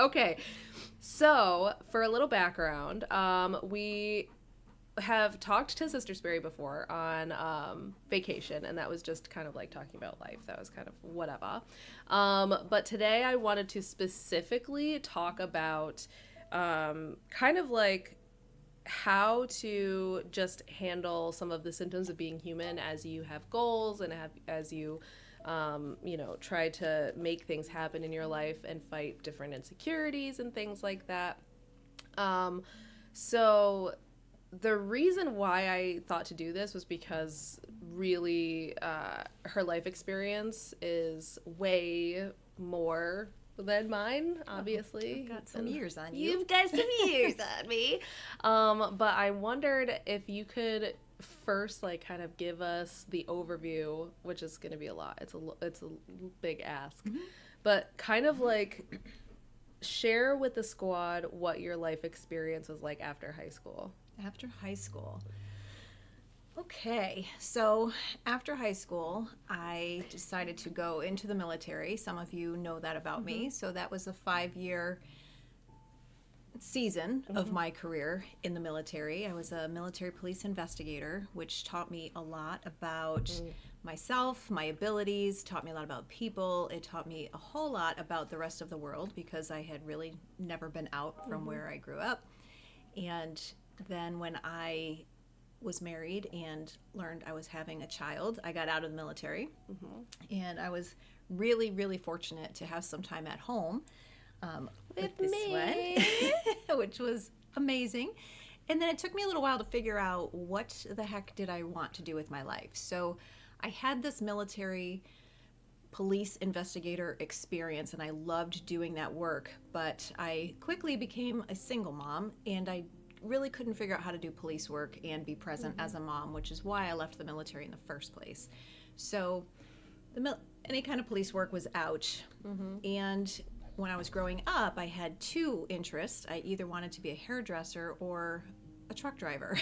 Okay, so for a little background, we have talked to Sister Sparey before on vacation, and that was just kind of like talking about life. That was kind of whatever. But today I wanted to specifically talk about kind of like how to just handle some of the symptoms of being human as you have goals and as you try to make things happen in your life and fight different insecurities and things like that. So the reason why I thought to do this was because really her life experience is way more than mine, obviously. I've got some years on you. You've got some years on me. But I wondered if you could first like kind of give us the overview, which is going to be a lot. It's a big ask. Mm-hmm. But kind of like share with the squad what your life experience was like after high school. After high school. Okay, so after high school, I decided to go into the military. Some of you know that about me. So that was a 5-year season of my career in the military. I was a military police investigator, which taught me a lot about myself, my abilities, taught me a lot about people. It taught me a whole lot about the rest of the world because I had really never been out from where I grew up. And then when I was married and learned I was having a child, I got out of the military. And I was really, really fortunate to have some time at home with this one, which was amazing. And then it took me a little while to figure out what the heck did I want to do with my life. So I had this military police investigator experience and I loved doing that work, but I quickly became a single mom and I really couldn't figure out how to do police work and be present as a mom, which is why I left the military in the first place. So any kind of police work was out. And when I was growing up, I had two interests. I either wanted to be a hairdresser or a truck driver.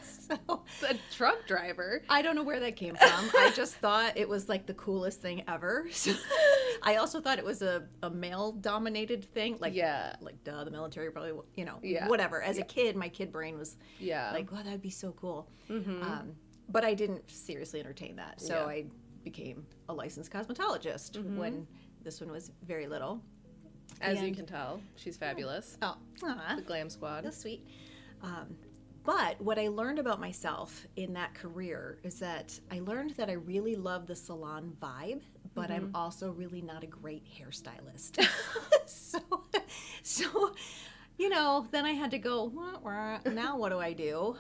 So a truck driver? I don't know where that came from. I just thought it was like the coolest thing ever. So I also thought it was a male-dominated thing. Like, duh, the military probably, whatever. As a kid, my kid brain was like, wow, that'd be so cool. But I didn't seriously entertain that. So I became a licensed cosmetologist when this one was very little. As you can tell, she's fabulous. Oh, the glam squad. That's sweet. But what I learned about myself in that career is that I learned that I really love the salon vibe, but I'm also really not a great hairstylist. So, then I had to go, now what do I do?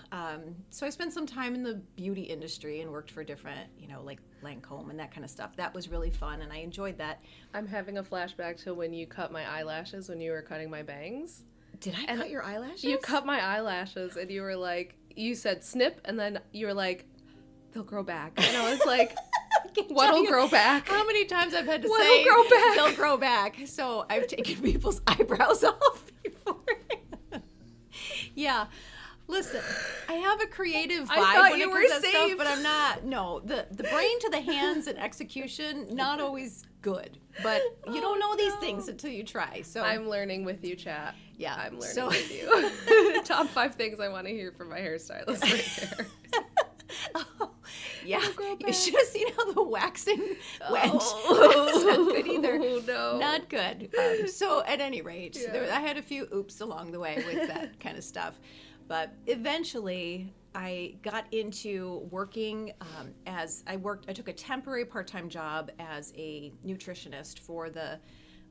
So I spent some time in the beauty industry and worked for different, like Lancome and that kind of stuff. That was really fun, and I enjoyed that. I'm having a flashback to when you cut my eyelashes when you were cutting my bangs. Did I cut your eyelashes? You cut my eyelashes, and you were like, you said snip, and then you were like, they'll grow back. And I was like, what'll grow back? How many times I've had to what'll say, grow back? They'll grow back. So I've taken people's eyebrows off before. Yeah. Listen, I have a creative vibe when it comes to stuff, but I'm not. No, the brain to the hands and execution, not always good. But you don't know these things until you try. So I'm learning with you, chat. Yeah, I'm learning with you. Top 5 things I want to hear from my hairstylist right there. Yeah, you should have seen how the waxing went. That's not good either. Oh, no. Not good. So at any rate, I had a few oops along the way with that kind of stuff. But eventually, I got into working I took a temporary part-time job as a nutritionist for the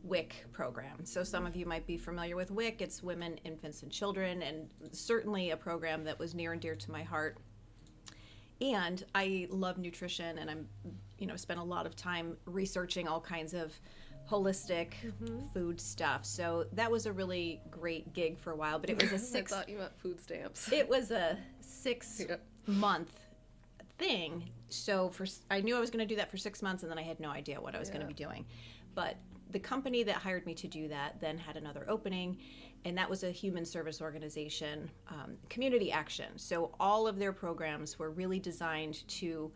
WIC program. So some of you might be familiar with WIC. It's Women, Infants, and Children, and certainly a program that was near and dear to my heart. And I love nutrition, and I'm, spent a lot of time researching all kinds of holistic food stuff. So that was a really great gig for a while, but it was I thought you meant food stamps. It was a 6-month thing. So I knew I was going to do that for 6 months, and then I had no idea what I was going to be doing. But the company that hired me to do that then had another opening, and that was a human service organization, Community Action. So all of their programs were really designed to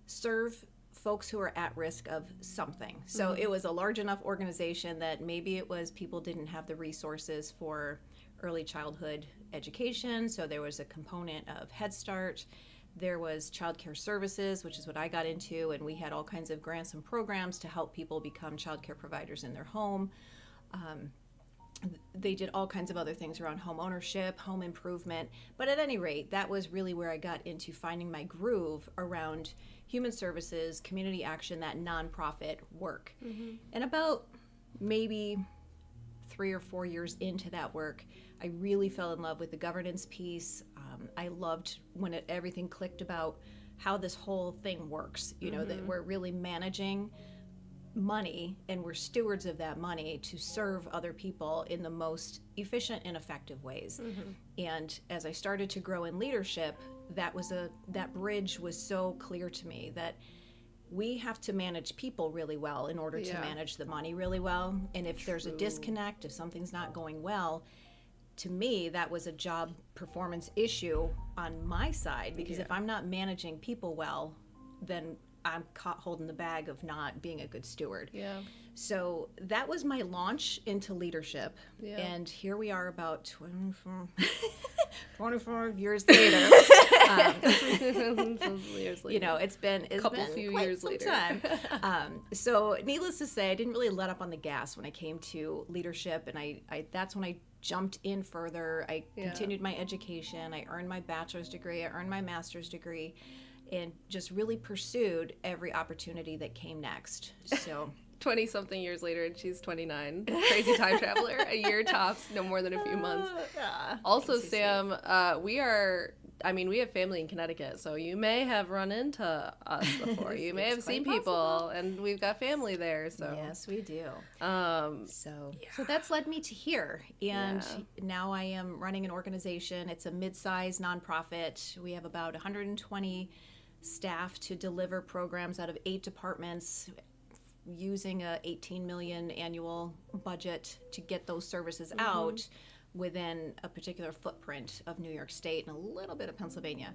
serve folks who are at risk of something. So it was a large enough organization that maybe it was people didn't have the resources for early childhood education. So there was a component of Head Start. There was child care services, which is what I got into, and we had all kinds of grants and programs to help people become child care providers in their home. They did all kinds of other things around home ownership, home improvement. But at any rate, that was really where I got into finding my groove around human services, community action, that nonprofit work. And about maybe 3 or 4 years into that work, I really fell in love with the governance piece. I loved when everything clicked about how this whole thing works, that we're really managing money and we're stewards of that money to serve other people in the most efficient and effective ways. And as I started to grow in leadership, that bridge was so clear to me that we have to manage people really well in order to manage the money really well. And if there's a disconnect, if something's not going well, to me, that was a job performance issue on my side, because if I'm not managing people well, then I'm caught holding the bag of not being a good steward. So that was my launch into leadership. And here we are about 24 years later. It's been few quite years some later. time. So needless to say, I didn't really let up on the gas when I came to leadership, and I that's when I jumped in further. I continued my education. I earned my bachelor's degree. I earned my master's degree, and just really pursued every opportunity that came next. So 20-something years later, and she's 29. Crazy time traveler. A year tops, no more than a few months. Also, Sam, we have family in Connecticut, so you may have run into us before. You may have seen people, and we've got family there. So yes, we do. So that's led me to here, and now I am running an organization. It's a mid-sized nonprofit. We have about 120 staff to deliver programs out of 8 departments, using a $18 million annual budget to get those services out within a particular footprint of New York State and a little bit of Pennsylvania.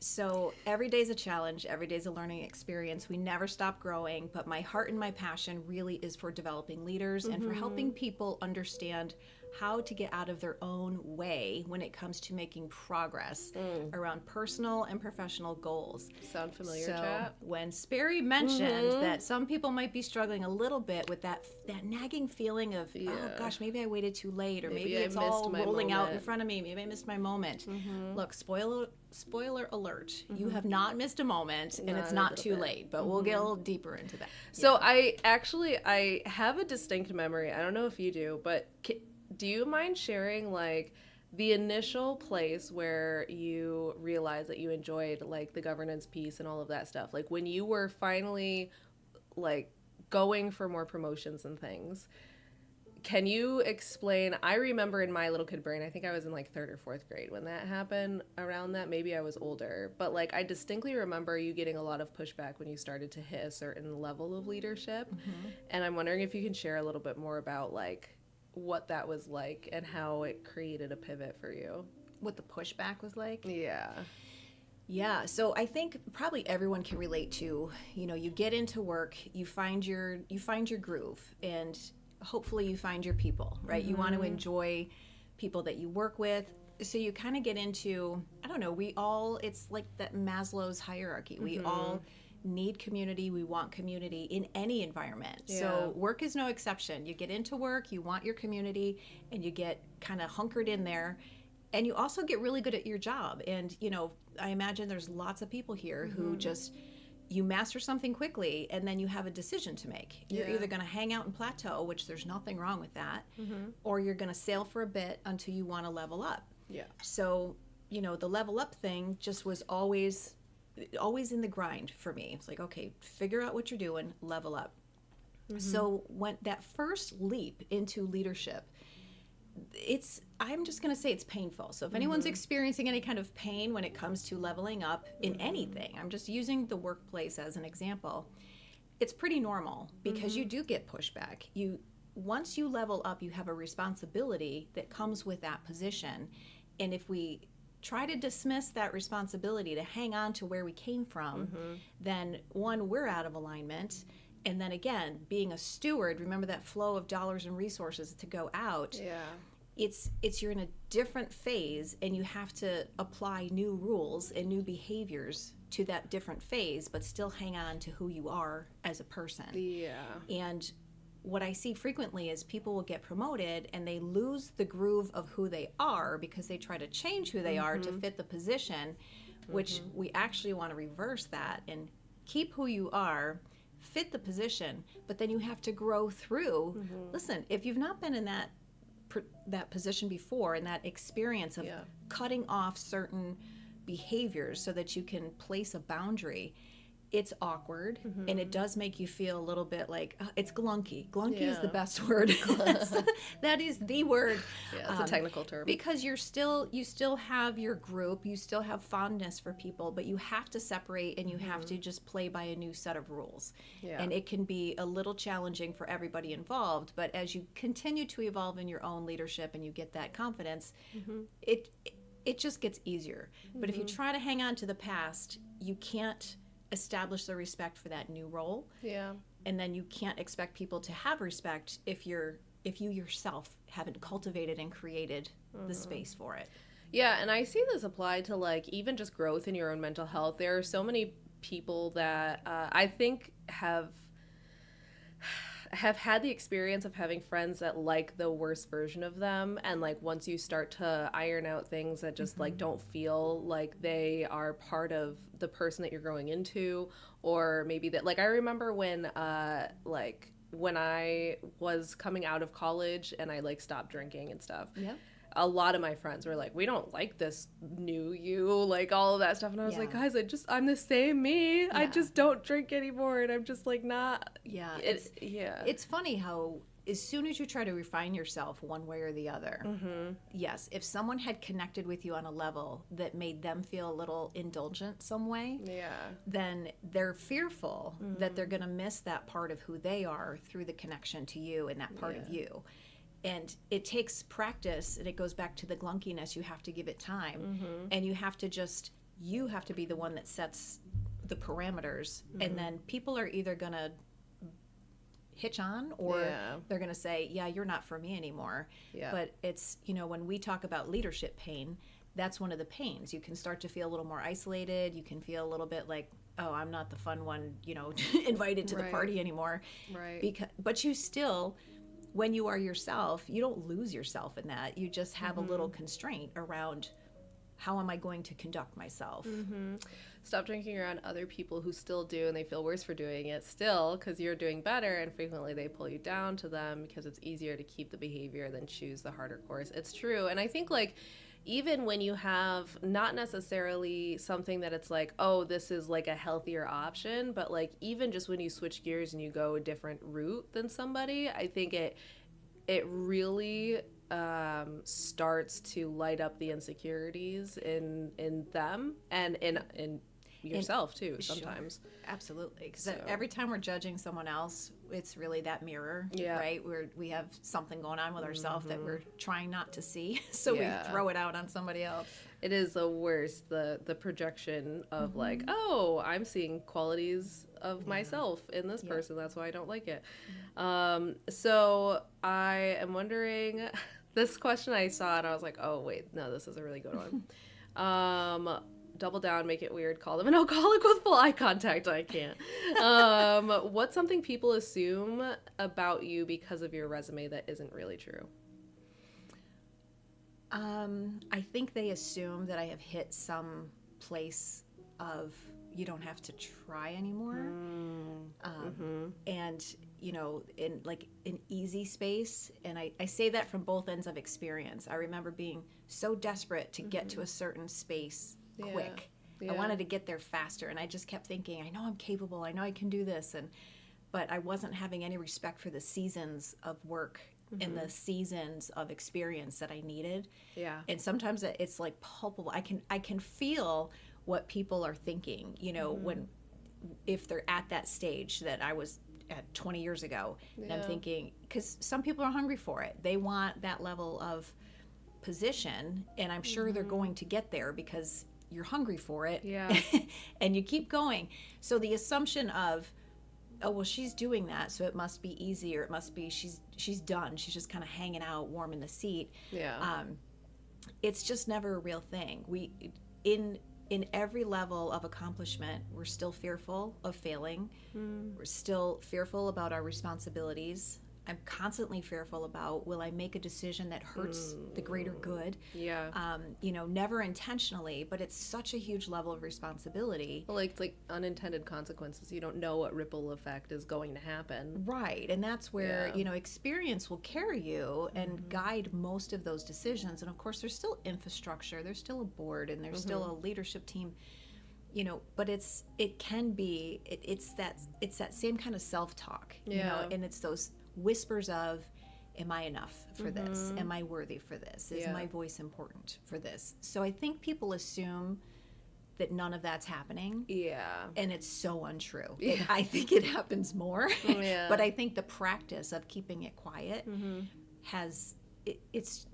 So every day's a challenge, every day's a learning experience. We never stop growing, but my heart and my passion really is for developing leaders and for helping people understand how to get out of their own way when it comes to making progress around personal and professional goals. Sound familiar, so chat? When Sparey mentioned that some people might be struggling a little bit with that nagging feeling of, oh gosh, maybe I waited too late, or maybe it's all rolling out in front of me, maybe I missed my moment. Look, spoiler alert, you have not missed a moment, and it's not too late, but we'll get a little deeper into that. So I have a distinct memory. I don't know if you do, but do you mind sharing like the initial place where you realized that you enjoyed like the governance piece and all of that stuff? Like when you were finally like going for more promotions and things. Can you explain? I remember in my little kid brain, I think I was in like 3rd or 4th grade when that happened. Around that, maybe I was older, but like I distinctly remember you getting a lot of pushback when you started to hit a certain level of leadership. And I'm wondering if you can share a little bit more about like what that was like and how it created a pivot for you. What the pushback was like? Yeah, so I think probably everyone can relate to, you get into work, you find your groove, and hopefully you find your people, right? You want to enjoy people that you work with. So you kind of get into, I don't know, it's like that Maslow's hierarchy. We all need community. We want community in any environment. So work is no exception. You get into work, you want your community, and you get kind of hunkered in there. And you also get really good at your job. And, I imagine there's lots of people here who just, you master something quickly, and then you have a decision to make. You're either going to hang out and plateau, which there's nothing wrong with that, or you're going to sail for a bit until you want to level up. So, the level up thing just was always in the grind for me. It's like, okay, figure out what you're doing, level up. So when that first leap into leadership, I'm just going to say it's painful. So if anyone's experiencing any kind of pain when it comes to leveling up in anything, I'm just using the workplace as an example, it's pretty normal because you do get pushback. Once you level up, you have a responsibility that comes with that position. And if we try to dismiss that responsibility to hang on to where we came from, then one, we're out of alignment. And then again, being a steward, remember that flow of dollars and resources to go out. Yeah. It's you're in a different phase, and you have to apply new rules and new behaviors to that different phase, but still hang on to who you are as a person. Yeah. And what I see frequently is people will get promoted and they lose the groove of who they are because they try to change who they are to fit the position, which we actually want to reverse that and keep who you are, fit the position, but then you have to grow through. Listen, if you've not been in that position before, and that experience of cutting off certain behaviors so that you can place a boundary, it's awkward, and it does make you feel a little bit like it's glunky. Glunky is the best word. That is the word. Yeah, it's a technical term. Because you still have your group, you still have fondness for people, but you have to separate, and you have to just play by a new set of rules. Yeah. And it can be a little challenging for everybody involved, but as you continue to evolve in your own leadership and you get that confidence, it just gets easier. But if you try to hang on to the past, you can't establish the respect for that new role. Yeah. And then you can't expect people to have respect if you yourself haven't cultivated and created the space for it. Yeah, and I see this apply to like even just growth in your own mental health. There are so many people that I think have had the experience of having friends that like the worst version of them, and like once you start to iron out things that just like don't feel like they are part of the person that you're growing into, or maybe that like I remember when when I was coming out of college and I like stopped drinking and stuff. Yeah. A lot of my friends were like, we don't like this new you, like all of that stuff. And I was like, guys, I'm the same me. I just don't drink anymore. And I'm just like not. Yeah. It's funny how as soon as you try to refine yourself one way or the other, yes, if someone had connected with you on a level that made them feel a little indulgent some way, then they're fearful that they're going to miss that part of who they are through the connection to you and that part of you. And it takes practice, and it goes back to the glunkiness. You have to give it time, and you have to be the one that sets the parameters, and then people are either going to hitch on, or they're going to say, yeah, you're not for me anymore. But it's, when we talk about leadership pain, that's one of the pains. You can start to feel a little more isolated. You can feel a little bit like, oh, I'm not the fun one, invited to the party anymore. But you still, when you are yourself, you don't lose yourself in that. You just have a little constraint around how am I going to conduct myself. Stop drinking around other people who still do, and they feel worse for doing it still because you're doing better, and frequently they pull you down to them because it's easier to keep the behavior than choose the harder course. It's true. And I think like even when you have not necessarily something that it's like, oh, this is like a healthier option, but like even just when you switch gears and you go a different route than somebody, I think it really starts to light up the insecurities in them and in yourself too sometimes. Sure. Absolutely, because every time we're judging someone else, it's really that mirror, right? We have something going on with ourselves that we're trying not to see, so we throw it out on somebody else. It is the worst, the projection of like, oh, I'm seeing qualities of myself in this person, that's why I don't like it. So I am wondering, this question I saw and I was like, oh wait, no, this is a really good one. Double down, make it weird, call them an alcoholic with full eye contact. I can't. What's something people assume about you because of your resume that isn't really true? I think they assume that I have hit some place of you don't have to try anymore. And, in like an easy space. And I say that from both ends of experience. I remember being so desperate to get to a certain space quick. I wanted to get there faster, and I just kept thinking, I know I'm capable, I know I can do this, but I wasn't having any respect for the seasons of work and the seasons of experience that I needed. And sometimes it's like palpable. I can feel what people are thinking, if they're at that stage that I was at 20 years ago. And I'm thinking, because some people are hungry for it. They want that level of position, and I'm sure they're going to get there because you're hungry for it. Yeah. And you keep going. So the assumption of, oh, well, she's doing that, so it must be easy, or it must be she's done. She's just kind of hanging out, warm in the seat. Yeah. It's just never a real thing. We in every level of accomplishment, we're still fearful of failing. We're still fearful about our responsibilities. I'm constantly fearful about, will I make a decision that hurts the greater good? Yeah. Never intentionally, but it's such a huge level of responsibility. Well, it's like unintended consequences. You don't know what ripple effect is going to happen. Right. And that's where, Yeah. Experience will carry you and guide most of those decisions. And of course, there's still infrastructure, there's still a board, and there's still a leadership team, but it's that same kind of self-talk, and it's those whispers of, am I enough for this? Am I worthy for this? Is my voice important for this? So I think people assume that none of that's happening. Yeah. And it's so untrue. Yeah. I think it happens more. Yeah. But I think the practice of keeping it quiet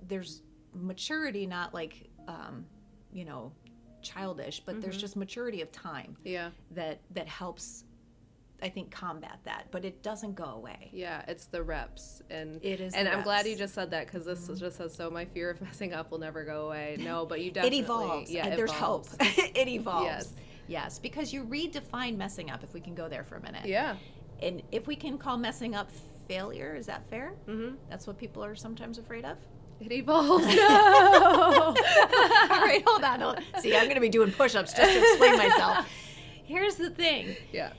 there's maturity, not like, childish, but there's just maturity of time. Yeah. That helps, I think, combat that, but it doesn't go away. Yeah, it's the reps, and It is and the I'm glad reps. you just said that, because this just says, so my fear of messing up will never go away. No, but you definitely It evolves. Yeah, and it there's evolves. hope. It evolves. Yes. Yes, because you redefine messing up, if we can go there for a minute. Yeah. And if we can call messing up failure, is that fair? Mm-hmm. That's what people are sometimes afraid of? It evolves. No. All right, hold on. See, I'm going to be doing push-ups just to explain myself. Here's the thing. Yeah.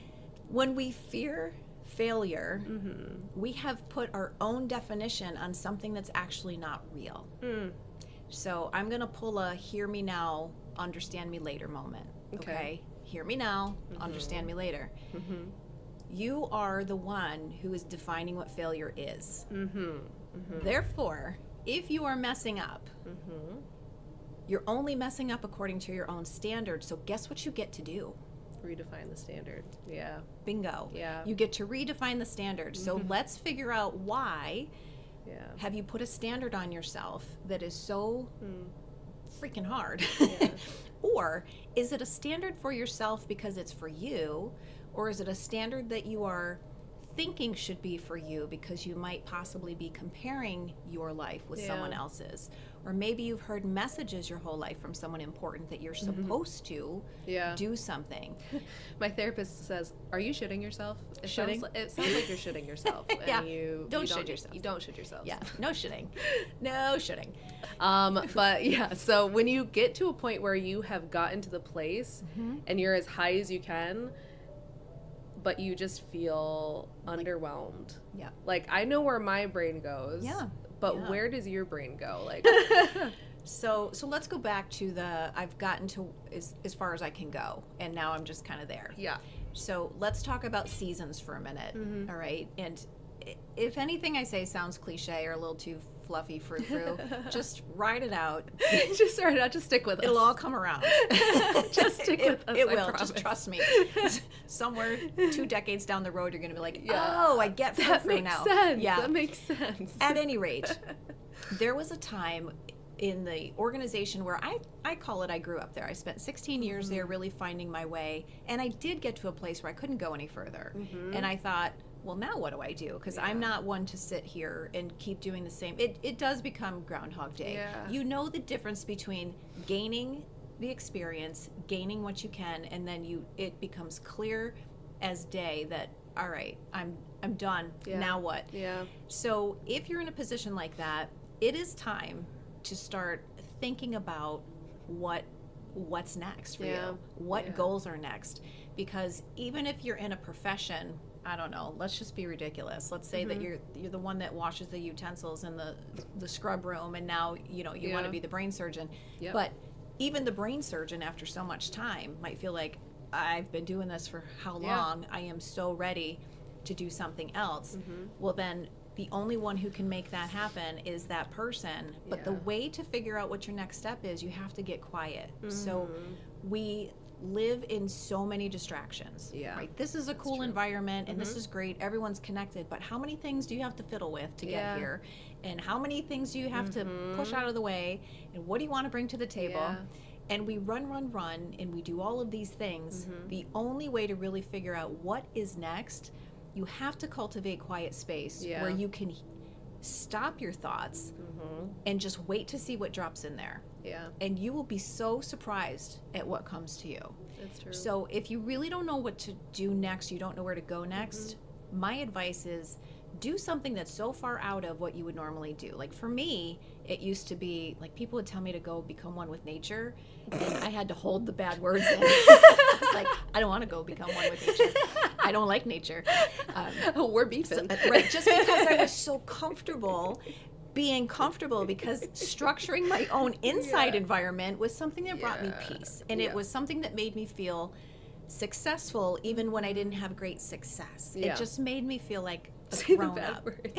When we fear failure, we have put our own definition on something that's actually not real. So I'm going to pull a hear me now, understand me later moment. Okay? Hear me now, understand me later. You are the one who is defining what failure is. Therefore, if you are messing up, you're only messing up according to your own standards. So guess what you get to do? Redefine the standard. Yeah. Bingo. Yeah. You get to redefine the standard. So let's figure out why have you put a standard on yourself that is so freaking hard? Or is it a standard for yourself because it's for you? Or is it a standard that you are thinking should be for you because you might possibly be comparing your life with someone else's? Or maybe you've heard messages your whole life from someone important that you're supposed to do something. My therapist says, "Are you shitting yourself?" It sounds like you're shitting yourself. And Yeah. you Don't shit yourself. You don't shit yourself. Yeah, no shitting. No shitting. But yeah, so when you get to a point where you have gotten to the place and you're as high as you can, but you just feel underwhelmed. Yeah. Like, I know where my brain goes. Yeah. But where does your brain go? Like, So let's go back to I've gotten to as far as I can go, and now I'm just kind of there. yeah. So let's talk about seasons for a minute. All right. And if anything I say sounds cliche or a little too fluffy frou-frou, just ride it out. Just start out. Just stick with us. It'll all come around. Just stick with us. It I will. promise. Just trust me. Somewhere 2 decades down the road, you're going to be like, oh, I get that frou-frou makes now. sense. Yeah. That makes sense. At any rate, there was a time in the organization where I call it I grew up there. I spent 16 years there really finding my way, and I did get to a place where I couldn't go any further. And I thought, well, now what do I do? Because I'm not one to sit here and keep doing the same. It does become Groundhog Day. Yeah. You know the difference between gaining the experience, gaining what you can, and then it becomes clear as day that, all right, I'm done. Yeah. Now what? Yeah. So if you're in a position like that, it is time to start thinking about what's next for you. What goals are next? Because even if you're in a profession, I don't know, let's just be ridiculous. Let's say that you're the one that washes the utensils in the scrub room, and now you want to be the brain surgeon. Yep. But even the brain surgeon, after so much time, might feel like, I've been doing this for how long? I am so ready to do something else. Well, then the only one who can make that happen is that person. But the way to figure out what your next step is, you have to get quiet. So we live in so many distractions. Yeah, Right. This is a cool true. environment and this is great. Everyone's connected. But how many things do you have to fiddle with to Yeah. get here? And how many things do you have to push out of the way? And what do you want to bring to the table? Yeah. And we run, and we do all of these things. The only way to really figure out what is next, you have to cultivate quiet space Yeah. where you can stop your thoughts and just wait to see what drops in there. Yeah, And you will be so surprised at what comes to you. that's true. So if you really don't know what to do next, you don't know where to go next, my advice is do something that's so far out of what you would normally do. Like for me, it used to be like people would tell me to go become one with nature, and I had to hold the bad words in. It's like, I don't want to go become one with nature. I don't like nature. We're beefing. Right, just because I was so comfortable being comfortable, because structuring my own inside environment was something that brought me peace, and it was something that made me feel successful even when I didn't have great success. It just made me feel like a Say the grown bad up. word.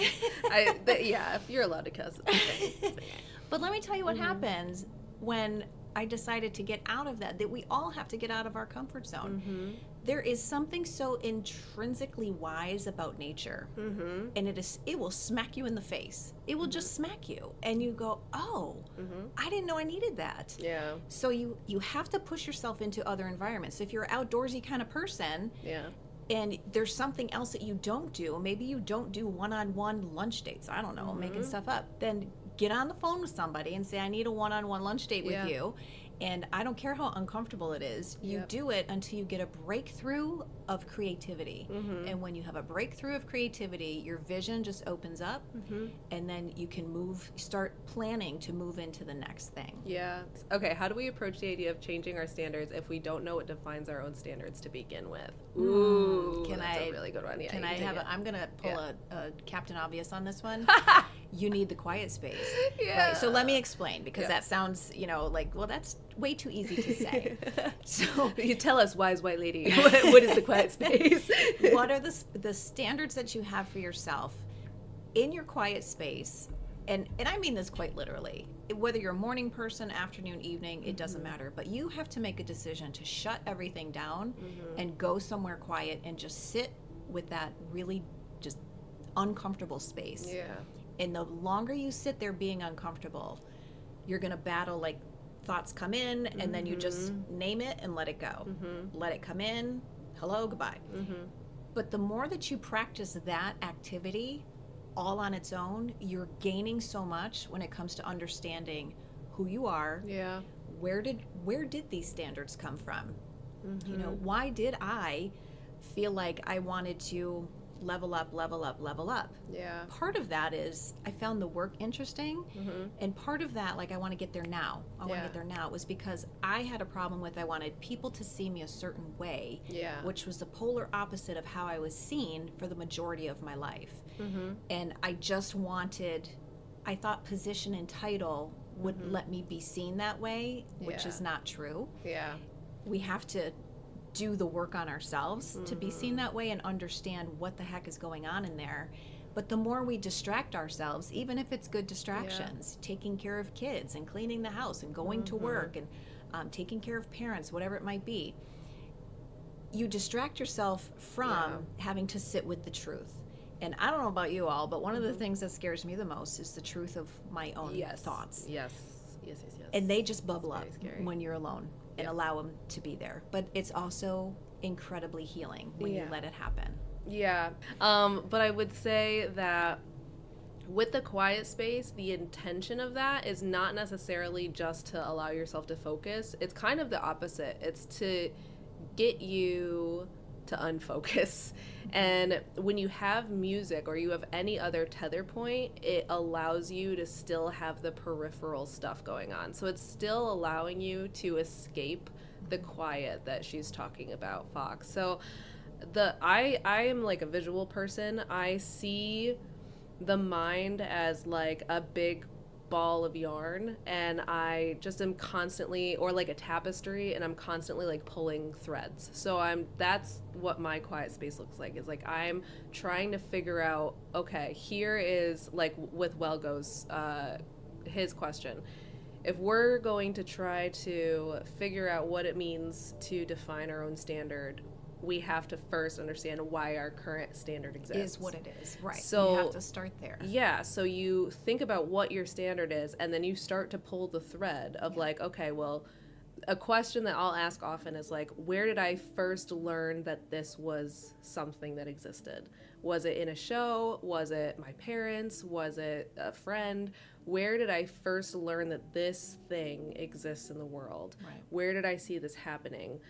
Yeah, if you're allowed to cuss, it's okay. But let me tell you what happens when I decided to get out of that we all have to get out of our comfort zone. There is something so intrinsically wise about nature, and it will smack you in the face. It will just smack you, and you go, oh, I didn't know I needed that. Yeah, So you have to push yourself into other environments. If you're an outdoorsy kind of person, yeah, and there's something else that you don't do, maybe you don't do one-on-one lunch dates, I don't know, making stuff up, then get on the phone with somebody and say, I need a one-on-one lunch date with you. And I don't care how uncomfortable it is, you do it until you get a breakthrough of creativity. And when you have a breakthrough of creativity, your vision just opens up, and then you can start planning to move into the next thing. yeah. Okay, how do we approach the idea of changing our standards if we don't know what defines our own standards to begin with? Ooh, that's a really good one. Yeah, Can you I take have it. I'm gonna pull a Captain Obvious on this one. You need the quiet space. Yeah. Right. So let me explain, because that sounds, like, well, that's way too easy to say. So You tell us, wise white lady, what is the quiet space? what are the standards that you have for yourself in your quiet space? And I mean this quite literally. Whether you're a morning person, afternoon, evening, it doesn't matter. But you have to make a decision to shut everything down and go somewhere quiet and just sit with that really just uncomfortable space. Yeah. And the longer you sit there being uncomfortable, you're going to battle, like, thoughts come in, and then you just name it and let it go. Let it come in, hello, goodbye. But the more that you practice that activity all on its own, you're gaining so much when it comes to understanding who you are. Yeah. Where did these standards come from? Why did I feel like I wanted to level up? Yeah. Part of that is I found the work interesting, and part of that, like, I want to get there now. Was because I had a problem with I wanted people to see me a certain way, which was the polar opposite of how I was seen for the majority of my life. And I just I thought position and title would let me be seen that way, which is not true. Yeah. We have to do the work on ourselves to be seen that way and understand what the heck is going on in there. But the more we distract ourselves, even if it's good distractions, taking care of kids and cleaning the house and going to work and taking care of parents, whatever it might be, you distract yourself from having to sit with the truth. And I don't know about you all, but one of the things that scares me the most is the truth of my own thoughts. Yes. And they just bubble up very scary. when you're alone and allow them to be there. But it's also incredibly healing when you let it happen. Yeah. But I would say that with the quiet space, the intention of that is not necessarily just to allow yourself to focus. It's kind of the opposite. It's to get you to unfocus. And when you have music or you have any other tether point, it allows you to still have the peripheral stuff going on. So it's still allowing you to escape the quiet that she's talking about, Fox. So I am like a visual person. I see the mind as like a big ball of yarn, and I just am constantly, or like a tapestry, and I'm constantly like pulling threads. So that's what my quiet space looks like, is like I'm trying to figure out, okay, here is like with Welgo's his question if we're going to try to figure out what it means to define our own standard, we have to first understand why our current standard exists. Is what it is, right? So you have to start there. yeah, so you think about what your standard is, and then you start to pull the thread of like, okay, well, a question that I'll ask often is like, where did I first learn that this was something that existed? Was it in a show? Was it my parents? Was it a friend? Where did I first learn that this thing exists in the world? Right. Where did I see this happening?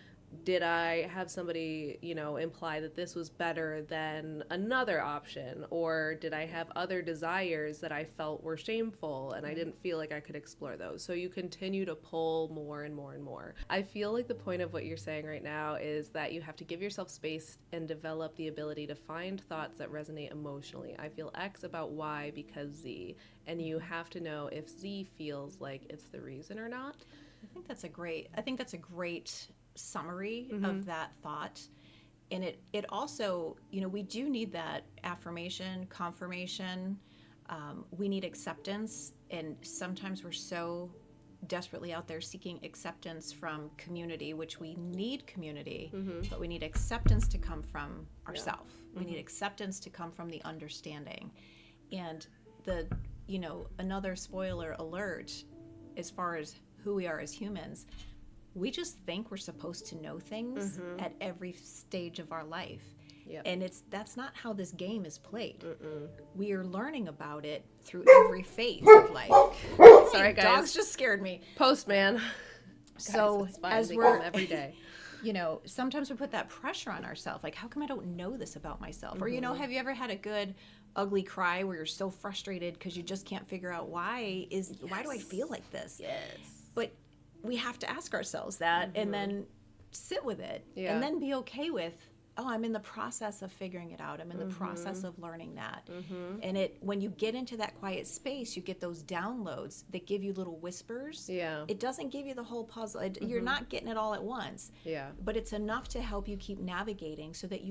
Did I have somebody, imply that this was better than another option? Or did I have other desires that I felt were shameful and I didn't feel like I could explore those? So you continue to pull more and more and more. I feel like the point of what you're saying right now is that you have to give yourself space and develop the ability to find thoughts that resonate emotionally. I feel X about Y because Z. And you have to know if Z feels like it's the reason or not. I think that's a great summary of that thought. And it also, we do need that affirmation, confirmation. We need acceptance. And sometimes we're so desperately out there seeking acceptance from community, which we need community, but we need acceptance to come from ourselves. We need acceptance to come from the understanding. And another spoiler alert, as far as who we are as humans, we just think we're supposed to know things at every stage of our life. Yep. And that's not how this game is played. We are learning about it through every phase of life. Sorry, guys. Dogs just scared me. Postman. So Guys, it's fine. as They we're come every day. Sometimes we put that pressure on ourselves. Like, how come I don't know this about myself? Or, have you ever had a good ugly cry where you're so frustrated because you just can't figure out why do I feel like this? Yes. But we have to ask ourselves that and then sit with it and then be okay with, I'm in the process of figuring it out. I'm in the process of learning that. And when you get into that quiet space, you get those downloads that give you little whispers. Yeah. It doesn't give you the whole puzzle. You're not getting it all at once. Yeah. But it's enough to help you keep navigating so that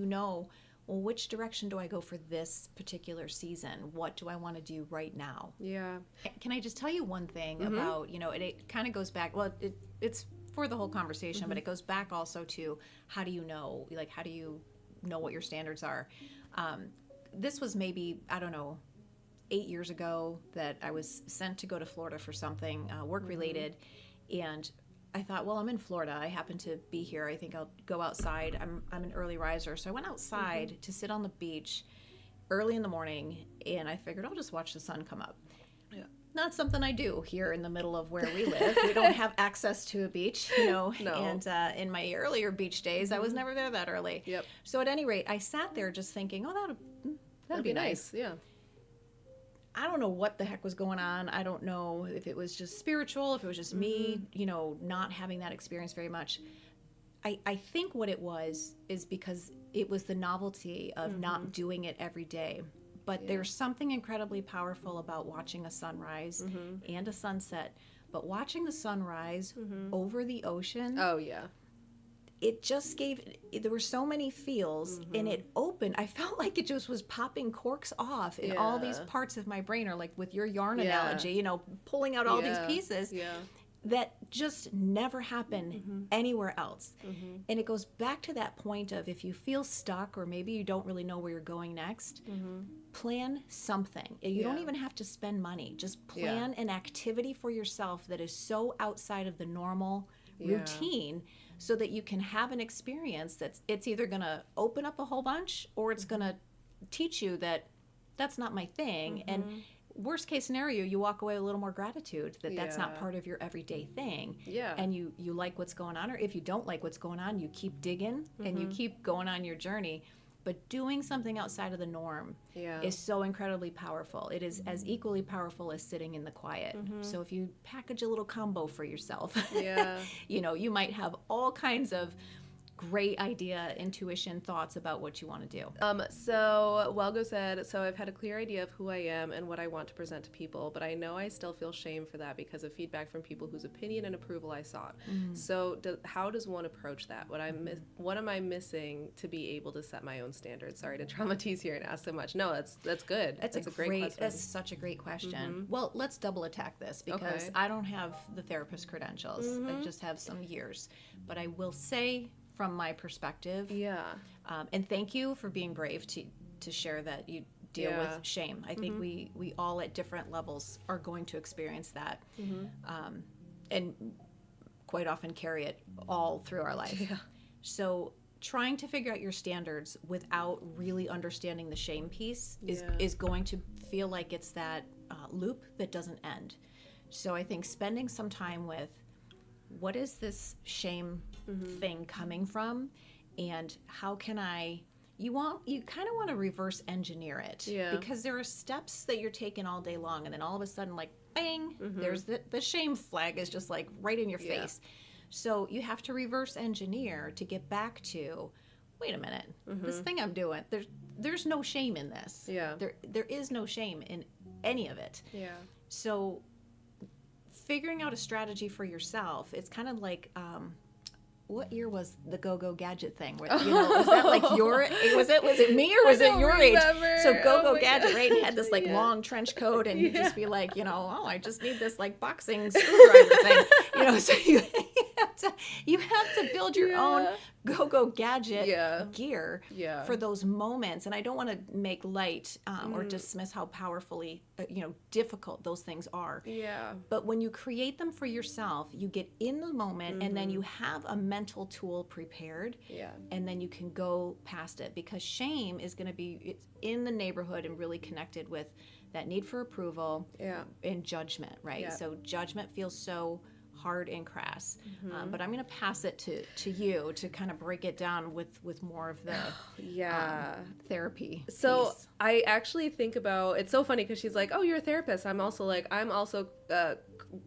well, which direction do I go for this particular season? What do I want to do right now? Yeah. Can I just tell you one thing about, it kind of goes back, well, it's for the whole conversation, but it goes back also to how do you know what your standards are? This was maybe, 8 years ago that I was sent to go to Florida for something work-related, and I thought, well, I'm in Florida. I happen to be here. I think I'll go outside. I'm an early riser. So I went outside to sit on the beach early in the morning, and I figured I'll just watch the sun come up. Yeah. Not something I do here in the middle of where we live. We don't have access to a beach, No. And in my earlier beach days, I was never there that early. Yep. So at any rate, I sat there just thinking, that'd be nice. Yeah. I don't know what the heck was going on. I don't know if it was just spiritual, if it was just me, not having that experience very much. I think what it was is because it was the novelty of not doing it every day. But there's something incredibly powerful about watching a sunrise and a sunset. But watching the sunrise over the ocean. Oh, yeah. It just there were so many feels and it opened. I felt like it just was popping corks off in all these parts of my brain, or like with your yarn analogy, pulling out all these pieces that just never happen anywhere else. And it goes back to that point of, if you feel stuck or maybe you don't really know where you're going next, plan something. You don't even have to spend money. Just plan an activity for yourself that is so outside of the normal routine, so that you can have an experience it's either going to open up a whole bunch, or it's going to teach you that that's not my thing. And worst case scenario, you walk away with a little more gratitude that that's not part of your everyday thing. Yeah. And you like what's going on, or if you don't like what's going on, you keep digging and you keep going on your journey. But doing something outside of the norm is so incredibly powerful. It is as equally powerful as sitting in the quiet. So if you package a little combo for yourself, you might have all kinds of great idea, intuition, thoughts about what you want to do. So Welgo said, so I've had a clear idea of who I am and what I want to present to people, but I know I still feel shame for that because of feedback from people whose opinion and approval I sought. So how does one approach that? What am I missing to be able to set my own standards? Sorry to traumatize here and ask so much. No, that's good. That's a great question. That's such a great question. Well, let's double attack this because Okay. I don't have the therapist credentials. I just have some years. But I will say from my perspective, Yeah. and thank you for being brave to share that you deal with shame. I think we all at different levels are going to experience that, and quite often carry it all through our life. Yeah. So trying to figure out your standards without really understanding the shame piece is going to feel like it's that loop that doesn't end. So I think spending some time with what is this shame thing coming from, and how can you kind of want to reverse engineer it, because there are steps that you're taking all day long, and then all of a sudden, like bang, there's the shame flag is just like right in your face. So you have to reverse engineer to get back to, wait a minute, this thing I'm doing, there's no shame in this. Yeah. There is no shame in any of it. Yeah. So figuring out a strategy for yourself, it's kind of like, what year was the go-go gadget thing? Where, was that like was it me or was it your remember. age? So go-go my gadget, gosh. right? And had this like long trench coat, and you'd just be like, oh, I just need this like boxing screwdriver thing. So you have to build your own go-go gadget gear for those moments. And I don't want to make light or dismiss how powerfully difficult those things are. Yeah. But when you create them for yourself, you get in the moment, and then you have a mental tool prepared, and then you can go past it, because shame is going to be it's in the neighborhood and really connected with that need for approval and judgment, right? So judgment feels so hard and crass, but I'm going to pass it to you to kind of break it down with more of the therapy So piece. I actually think about, it's so funny because she's like, oh, you're a therapist. I'm also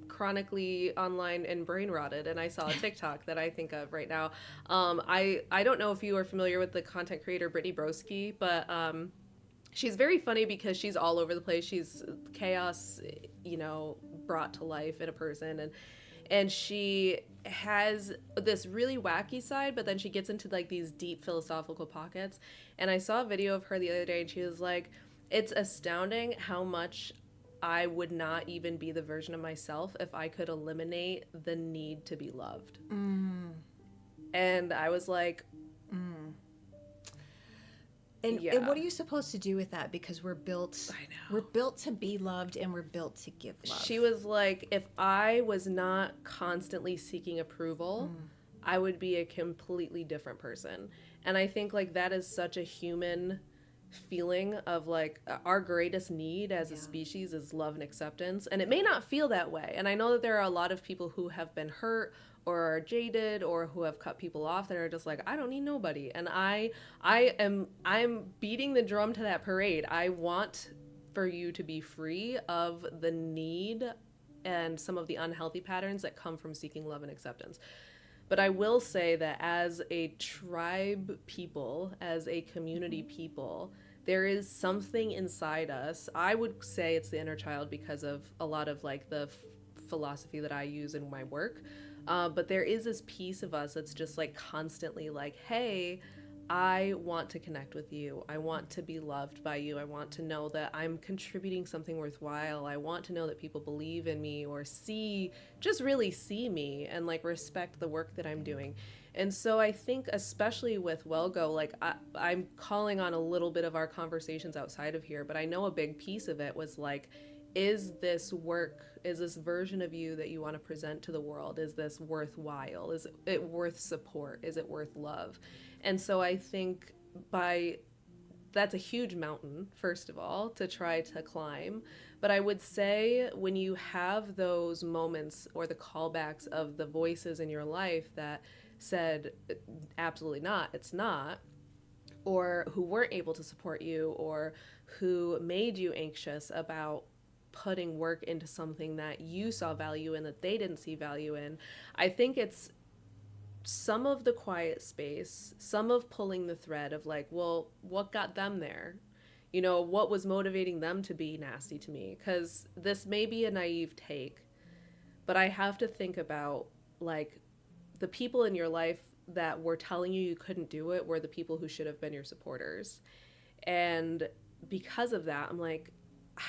chronically online and brain rotted, and I saw a TikTok that I think of right now. I don't know if you are familiar with the content creator Brittany Broski, but she's very funny because she's all over the place. She's chaos, brought to life in a person, and she has this really wacky side, but then she gets into like these deep philosophical pockets. And I saw a video of her the other day, and she was like, it's astounding how much I would not even be the version of myself if I could eliminate the need to be loved. And I was like, And what are you supposed to do with that? Because we're built to be loved, and we're built to give love. She was like, if I was not constantly seeking approval, I would be a completely different person. And I think like that is such a human feeling of like our greatest need as a species is love and acceptance. And it may not feel that way. And I know that there are a lot of people who have been hurt or are jaded or who have cut people off that are just like, I don't need nobody. And I'm beating the drum to that parade. I want for you to be free of the need and some of the unhealthy patterns that come from seeking love and acceptance. But I will say that as a tribe people, as a community people, there is something inside us. I would say it's the inner child because of a lot of like the philosophy that I use in my work. But there is this piece of us that's just like constantly like, hey, I want to connect with you. I want to be loved by you. I want to know that I'm contributing something worthwhile. I want to know that people believe in me or just really see me and like respect the work that I'm doing. And so I think especially with WellGo, like I'm calling on a little bit of our conversations outside of here, but I know a big piece of it was like, is this work, is this version of you that you want to present to the world, is this worthwhile? Is it worth support? Is it worth love? And so I think that's a huge mountain, first of all, to try to climb. But I would say when you have those moments or the callbacks of the voices in your life that said, absolutely not, it's not, or who weren't able to support you or who made you anxious about putting work into something that you saw value in that they didn't see value in, I think it's some of the quiet space, some of pulling the thread of like, well, what got them there? You know, what was motivating them to be nasty to me? Because this may be a naive take, but I have to think about like the people in your life that were telling you couldn't do it were the people who should have been your supporters. And because of that, I'm like,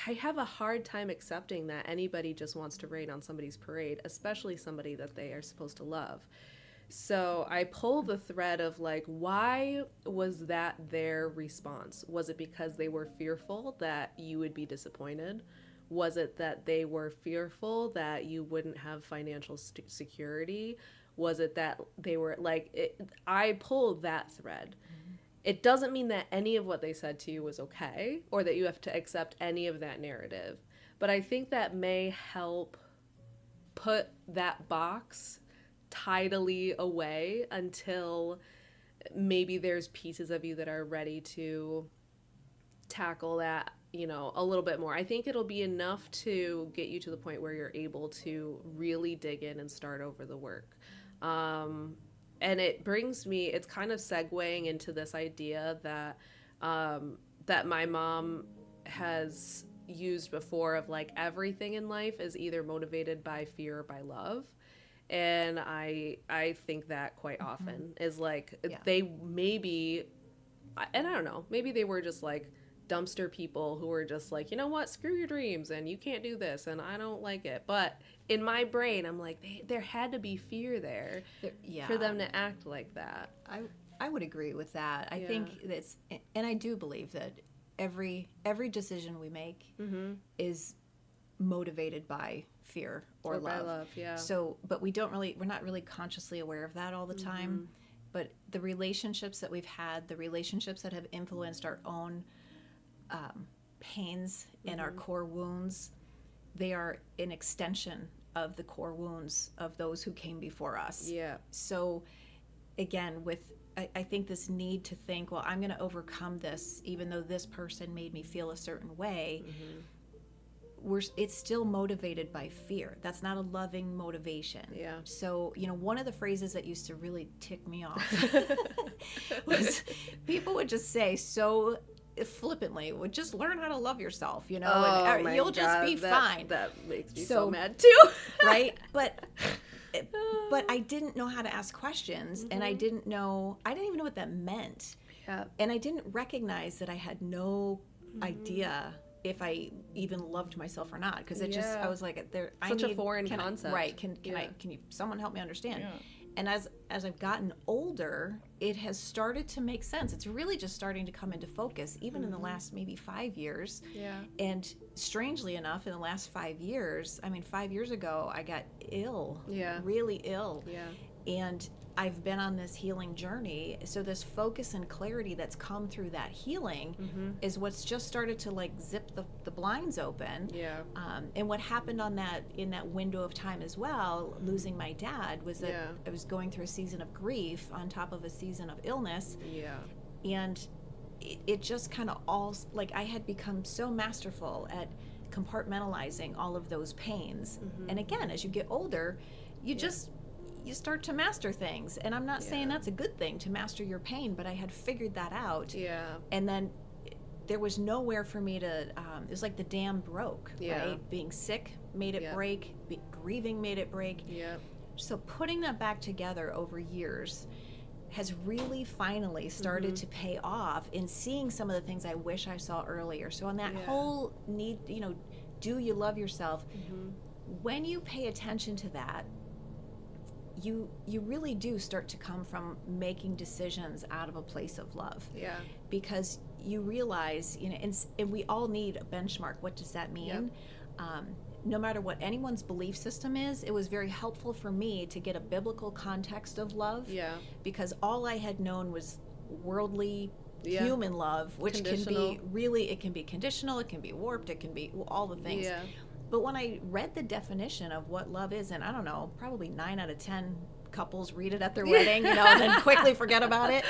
I have a hard time accepting that anybody just wants to rain on somebody's parade, especially somebody that they are supposed to love. So I pull the thread of like, why was that their response? Was it because they were fearful that you would be disappointed? Was it that they were fearful that you wouldn't have financial security? Was it that they were like, I pulled that thread. It doesn't mean that any of what they said to you was okay or that you have to accept any of that narrative. But I think that may help put that box tidily away until maybe there's pieces of you that are ready to tackle that, you know, a little bit more. I think it'll be enough to get you to the point where you're able to really dig in and start over the work. And it brings me, it's kind of segueing into this idea that that my mom has used before of like everything in life is either motivated by fear or by love. And I think that quite often is like they maybe, and I don't know, maybe they were just like dumpster people who were just like, you know what, screw your dreams and you can't do this and I don't like it. But in my brain, I'm like, there had to be fear there for them to act like that. I would agree with that. I think that's, and I do believe that every decision we make is motivated by fear or love. By love, yeah. So, but we're not really consciously aware of that all the time. But the relationships that we've had, the relationships that have influenced our own pains and our core wounds, they are an extension of the core wounds of those who came before us. Yeah. So again, I think this need to think, well, I'm going to overcome this, even though this person made me feel a certain way. It's still motivated by fear. That's not a loving motivation. Yeah. So, you know, one of the phrases that used to really tick me off was people would just say so flippantly, would just learn how to love yourself, you know, and you'll just be fine. That makes me so mad too. Right? But I didn't know how to ask questions, and I didn't even know what that meant. Yeah. And I didn't recognize that I had no idea if I even loved myself or not, because I was like, such a foreign concept. Right? Can you someone help me understand? Yeah. And as I've gotten older, it has started to make sense. It's really just starting to come into focus, even in the last maybe 5 years. Yeah. And strangely enough, in the last 5 years, 5 years ago, I got ill. Yeah. Really ill. Yeah. And I've been on this healing journey. So this focus and clarity that's come through that healing is what's just started to like zip the blinds open. Yeah. And what happened in that window of time as well, losing my dad, was that I was going through a season of grief on top of a season of illness. Yeah. And it just kind of all, like, I had become so masterful at compartmentalizing all of those pains. And again, as you get older, you start to master things. And I'm not saying that's a good thing to master your pain, but I had figured that out. Yeah. And then there was nowhere for me to, it was like the dam broke, right? Being sick made it break, grieving made it break. Yeah. So putting that back together over years has really finally started to pay off in seeing some of the things I wish I saw earlier. So on that whole need, do you love yourself? When you pay attention to that, you really do start to come from making decisions out of a place of love. Yeah. Because you realize, and we all need a benchmark. What does that mean? No matter what anyone's belief system is, it was very helpful for me to get a biblical context of love. Yeah. Because all I had known was worldly human love, which can be it can be conditional, it can be warped, it can be all the things. Yeah. But when I read the definition of what love is, and I don't know, probably 9 out of 10 couples read it at their wedding, and then quickly forget about it.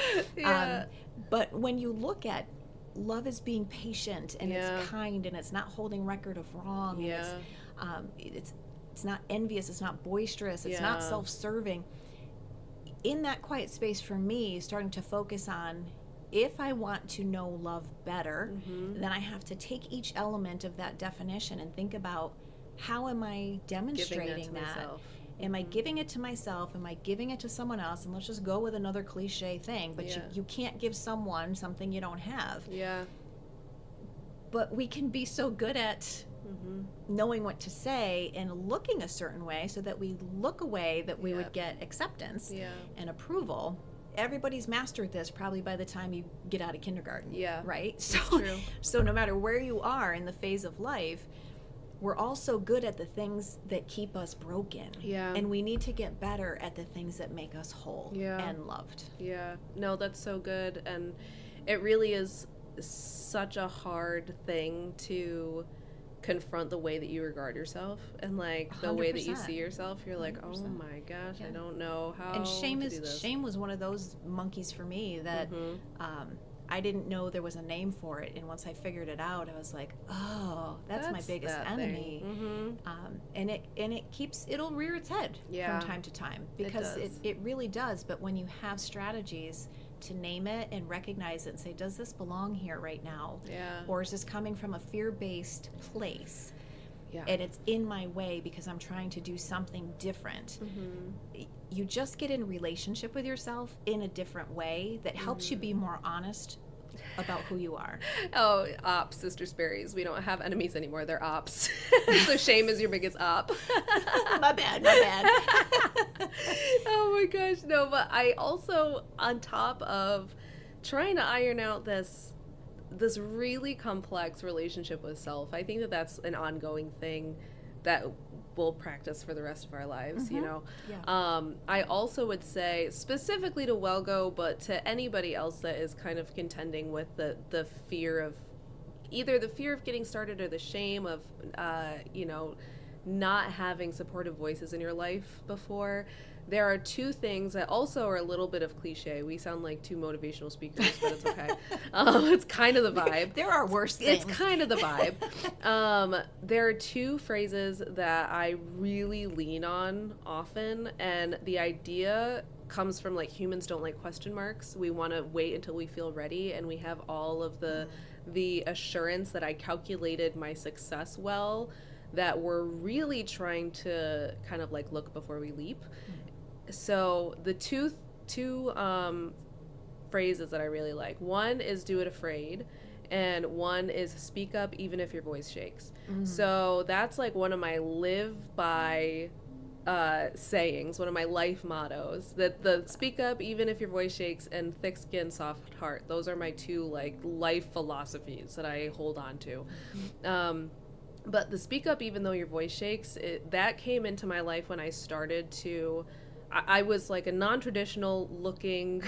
But when you look at love as being patient and it's kind and it's not holding record of wrong, and it's not envious, it's not boisterous, it's not self-serving. in that quiet space for me, starting to focus on, if I want to know love better, then I have to take each element of that definition and think about, how am I demonstrating that? Myself. Am I giving it to myself? Am I giving it to someone else? And let's just go with another cliche thing, but you can't give someone something you don't have. Yeah. But we can be so good at knowing what to say and looking a certain way, so that we look away, that we would get acceptance and approval. Everybody's mastered this probably by the time you get out of kindergarten. Yeah. Right? So, true. So no matter where you are in the phase of life, we're also good at the things that keep us broken. Yeah. And we need to get better at the things that make us whole and loved. Yeah. No, that's so good. And it really is such a hard thing to confront, the way that you regard yourself, and like the 100%. Way that you see yourself. You're like, 100%. Oh my gosh, I don't know how. And shame to do this. Shame was one of those monkeys for me that I didn't know there was a name for it, and once I figured it out, I was like, oh, that's my biggest enemy. And it'll rear its head from time to time, because it really does. But when you have strategies to name it and recognize it and say, does this belong here right now? Or is this coming from a fear-based place? And it's in my way because I'm trying to do something different. You just get in relationship with yourself in a different way that helps you be more honest about who you are. Oh, ops, Sister Sparey's. We don't have enemies anymore. They're ops. So shame is your biggest op. My bad. Oh my gosh. No, but I also, on top of trying to iron out this really complex relationship with self, I think that that's an ongoing thing that we'll practice for the rest of our lives, you know? I also would say, specifically to Wellgo, but to anybody else that is kind of contending with the fear of, either the fear of getting started or the shame of, not having supportive voices in your life before, there are two things that also are a little bit of cliche. We sound like two motivational speakers, but it's okay. It's kind of the vibe. There are worse things. It's kind of the vibe. There are two phrases that I really lean on often, and the idea comes from, like, humans don't like question marks. We want to wait until we feel ready, and we have all of the assurance that I calculated my success well, that we're really trying to kind of like look before we leap. So the two phrases that I really like, one is do it afraid, and one is speak up even if your voice shakes. So that's like one of my live by sayings, one of my life mottos, that the speak up even if your voice shakes and thick skin soft heart, those are my two like life philosophies that I hold on to. But the speak up even though your voice shakes, that came into my life when I started to, I was like a non-traditional looking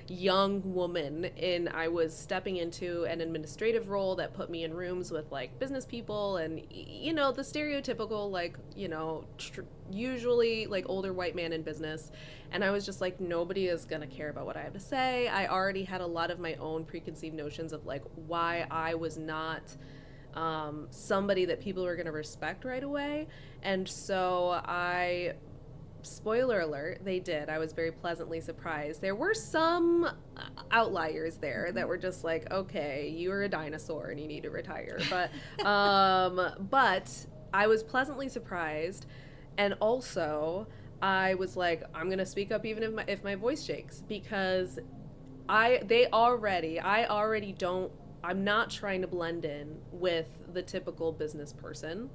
young woman, and I was stepping into an administrative role that put me in rooms with like business people and, the stereotypical, like, usually like older white man in business. And I was just like, nobody is going to care about what I have to say. I already had a lot of my own preconceived notions of like why I was not somebody that people were going to respect right away. And so spoiler alert, they did. I was very pleasantly surprised. There were some outliers there that were just like, okay, you're a dinosaur and you need to retire. But I was pleasantly surprised. And also I was like, I'm going to speak up even if my voice shakes, because I'm not trying to blend in with the typical business person.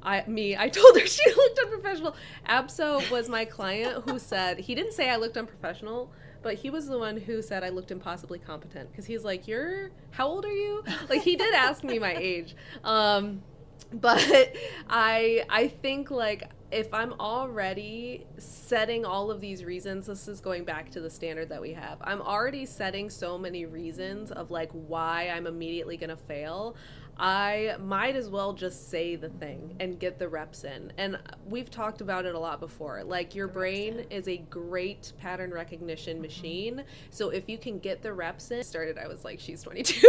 I told her she looked unprofessional. Abso was my client who said, he didn't say I looked unprofessional, but he was the one who said I looked impossibly competent, because he's like, how old are you? Like, he did ask me my age. But I think, like, if I'm already setting all of these reasons, this is going back to the standard that we have. I'm already setting so many reasons of like why I'm immediately going to fail. I might as well just say the thing and get the reps in. And we've talked about it a lot before. Like, your brain is a great pattern recognition machine. So if you can get the reps in, I was like, she's 22.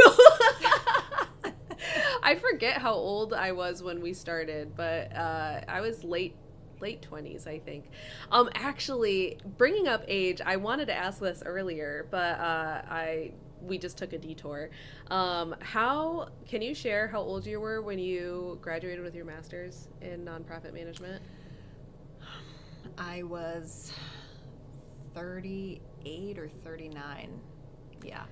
I forget how old I was when we started, but I was late late 20s, I think. Actually, bringing up age, I wanted to ask this earlier, but we just took a detour. How can you share how old you were when you graduated with your master's in nonprofit management? I was 38 or 39. Yeah.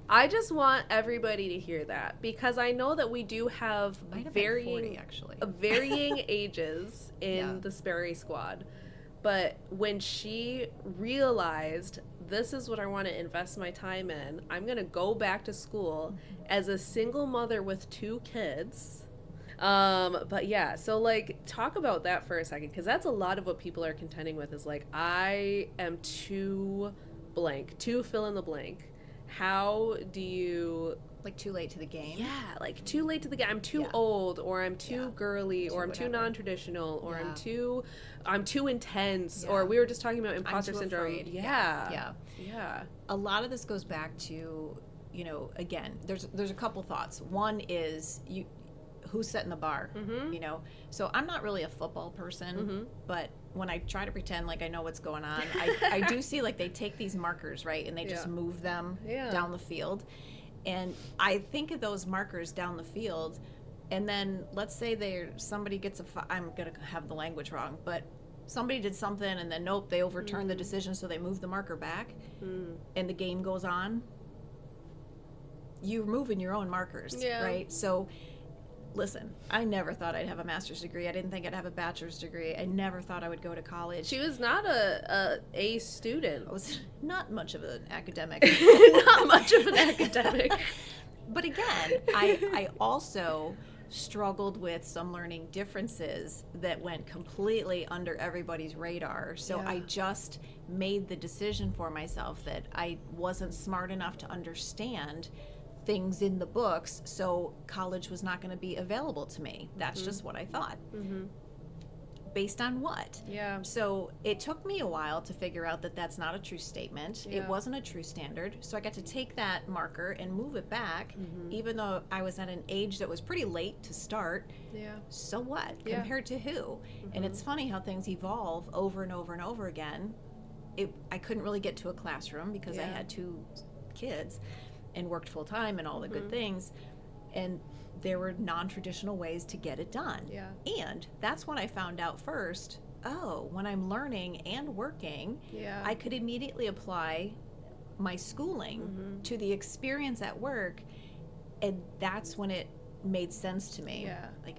I just want everybody to hear that because I know that we do have Might have been 40, actually. varying ages in Yeah. the Sparey Squad. But when she realized this is what I want to invest my time in, I'm going to go back to school as a single mother with 2 kids. But yeah, so like talk about that for a second because that's a lot of what people are contending with is like, I am too blank, too fill in the blank. How do you Like too late to the game. yeah, like too late to the game. I'm too Yeah. old, or I'm too Yeah. girly, or I'm whatever. too non-traditional, or Yeah. I'm too intense, Yeah. or we were just talking about imposter too syndrome. afraid. Yeah. Yeah. Yeah. A lot of this goes back to, you know, again, there's a couple thoughts. One is who's setting the bar, Mhm. you know. So I'm not really a football person, Mhm. but when I try to pretend like I know what's going on, I do see like they take these markers, right, and they just Yeah. move them Yeah. down the field. And I think of those markers down the field, and then let's say somebody gets I'm gonna have the language wrong, but somebody did something, and then nope, they overturned the decision, so they moved the marker back, and the game goes on. You're moving your own markers, Yeah. right? So listen, I never thought I'd have a master's degree. I didn't think I'd have a bachelor's degree. I never thought I would go to college. She was not a student. I was not much of an academic. Not much of an academic. But again, I also struggled with some learning differences that went completely under everybody's radar. So Yeah. I just made the decision for myself that I wasn't smart enough to understand things in the books, so college was not going to be available to me. That's just what I thought. Based on what? Yeah. So it took me a while to figure out that that's not a true statement. Yeah. It wasn't a true standard. So I got to take that marker and move it back, even though I was at an age that was pretty late to start. Yeah. So what? Yeah. Compared to who? And it's funny how things evolve over and over and over again. I couldn't really get to a classroom because I Yeah. had 2 kids and worked full time and all the good things. And there were non-traditional ways to get it done. Yeah. And that's when I found out first, when I'm learning and working, Yeah. I could immediately apply my schooling to the experience at work. And that's when it made sense to me. Yeah. Like,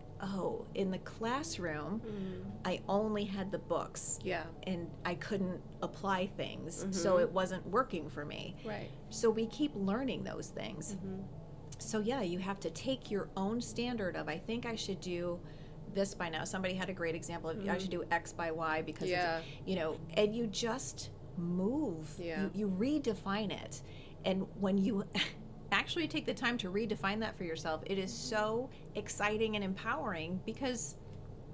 in the classroom, I only had the books. Yeah. And I couldn't apply things. So it wasn't working for me. Right. So we keep learning those things. So yeah, you have to take your own standard of, I think I should do this by now. Somebody had a great example of I should do X by Y because Yeah. it's, and you just move. Yeah. You redefine it. And when you actually take the time to redefine that for yourself, it is so exciting and empowering because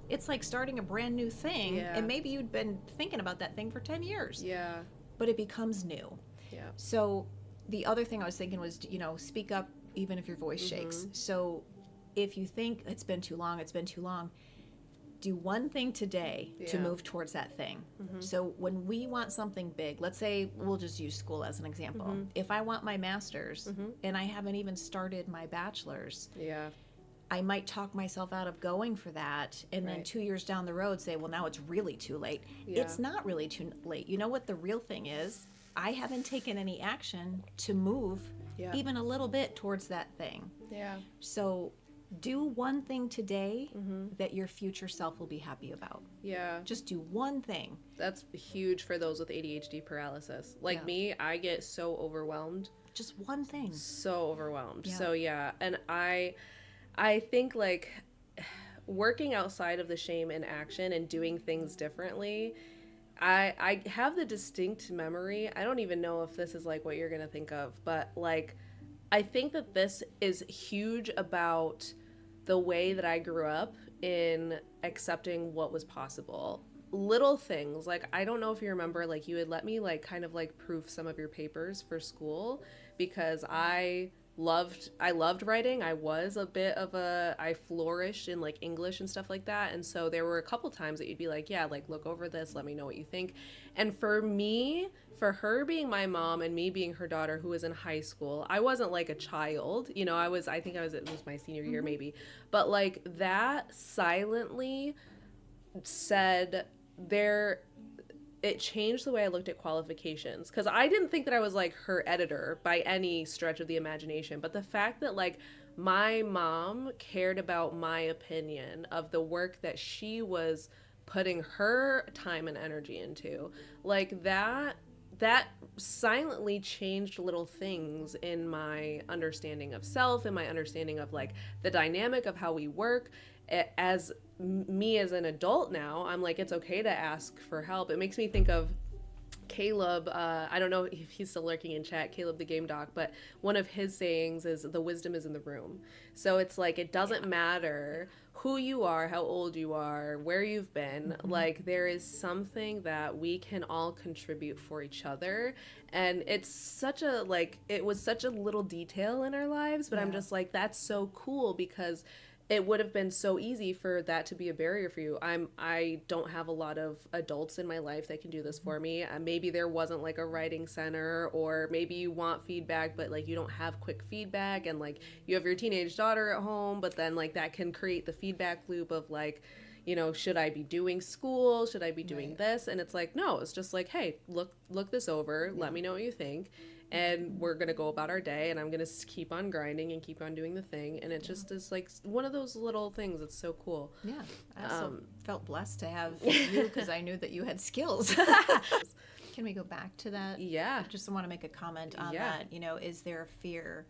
it's like starting a brand new thing. Yeah. And maybe you'd been thinking about that thing for 10 years. Yeah. But it becomes new. Yeah. So the other thing I was thinking was, speak up even if your voice shakes. So if you think it's been too long, do one thing today to Yeah. move towards that thing. So when we want something big, let's say we'll just use school as an example. If I want my master's and I haven't even started my bachelor's, Yeah. I might talk myself out of going for that and then Right. 2 years down the road say, well, now it's really too late. Yeah. It's not really too late. You know what the real thing is? I haven't taken any action to move Yeah. even a little bit towards that thing. Yeah. So do one thing today that your future self will be happy about. Yeah. Just do one thing. That's huge for those with ADHD paralysis. Like Yeah. me, I get so overwhelmed. Just one thing. So overwhelmed. Yeah. So yeah, and I think like working outside of the shame and action and doing things differently. I have the distinct memory. I don't even know if this is like what you're going to think of, but like I think that this is huge about the way that I grew up in accepting what was possible. Little things, like I don't know if you remember, like you had let me like kind of like proof some of your papers for school because I I loved writing. I flourished in like English and stuff like that. And so there were a couple times that you'd be like, yeah, like look over this, let me know what you think. And for me, for her being my mom and me being her daughter who was in high school, I wasn't like a child, you know, I think it was my senior year maybe. But like that silently said there it changed the way I looked at qualifications, because I didn't think that I was like her editor by any stretch of the imagination, but the fact that like my mom cared about my opinion of the work that she was putting her time and energy into, like that silently changed little things in my understanding of self and my understanding of like the dynamic of how we work. As me as an adult now, I'm like, it's okay to ask for help. It makes me think of Caleb. I don't know if he's still lurking in chat, Caleb the game doc, but one of his sayings is the wisdom is in the room. So it's like, it doesn't matter who you are, how old you are, where you've been, like there is something that we can all contribute for each other. And it's such a like, it was such a little detail in our lives, but I'm just like, that's so cool, because it would have been so easy for that to be a barrier for you. I don't have a lot of adults in my life that can do this for me. Maybe there wasn't like a writing center, or maybe you want feedback but like you don't have quick feedback, and like you have your teenage daughter at home, but then like that can create the feedback loop of like, you know, should I be doing school? Should I be doing this? And it's like, no, it's just like, hey, look this over. Let me know what you think. And we're going to go about our day, and I'm going to keep on grinding and keep on doing the thing. And it just is like one of those little things that's so cool. Yeah. I also felt blessed to have you, because I knew that you had skills. Can we go back to that? Yeah. I just want to make a comment on that. You know, is there a fear?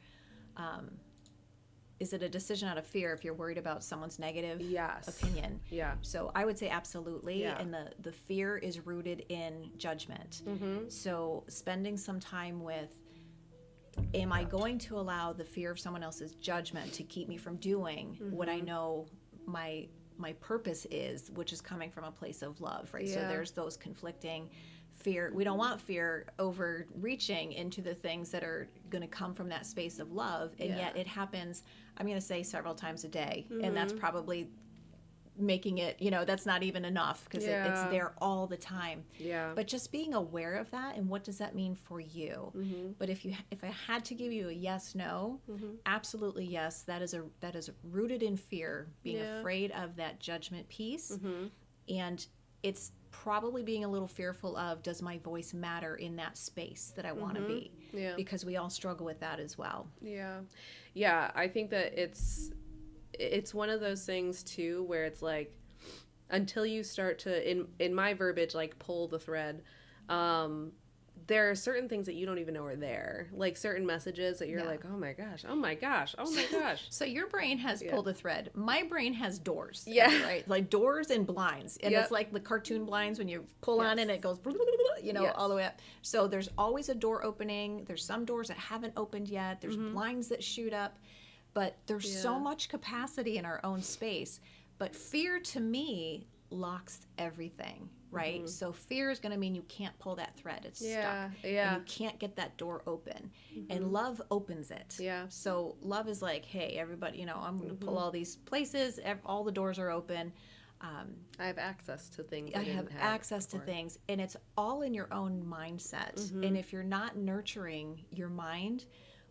Is it a decision out of fear if you're worried about someone's negative opinion? Yeah. So I would say absolutely. Yeah. And the fear is rooted in judgment. So spending some time with, am I going to allow the fear of someone else's judgment to keep me from doing what I know my purpose is, which is coming from a place of love, right? So there's those conflicting fear. We don't want fear overreaching into the things that are going to come from that space of love. And yet it happens, I'm going to say several times a day. And that's probably making it, you know, that's not even enough, because it's there all the time. Yeah. But just being aware of that, and what does that mean for you? But if I had to give you a yes, no, absolutely yes, that is rooted in fear, being afraid of that judgment piece. And it's probably being a little fearful of, does my voice matter in that space that I want to be? Yeah. Because we all struggle with that as well. Yeah. Yeah. I think that it's one of those things too, where it's like, until you start to, in my verbiage, like pull the thread, there are certain things that you don't even know are there, like certain messages that you're like, oh my gosh, oh my gosh, oh my gosh. So your brain has pulled a thread. My brain has doors. Yeah. Right? Like doors and blinds. And it's like the cartoon blinds when you pull on and it goes, you know, all the way up. So there's always a door opening. There's some doors that haven't opened yet. There's blinds that shoot up. But there's so much capacity in our own space. But fear, to me, locks everything. Right? So fear is going to mean you can't pull that thread. It's stuck. Yeah. And you can't get that door open. And love opens it. Yeah. So love is like, hey, everybody, you know, I'm going to pull all these places. All the doors are open. I have access to things. I have access to things. And it's all in your own mindset. And if you're not nurturing your mind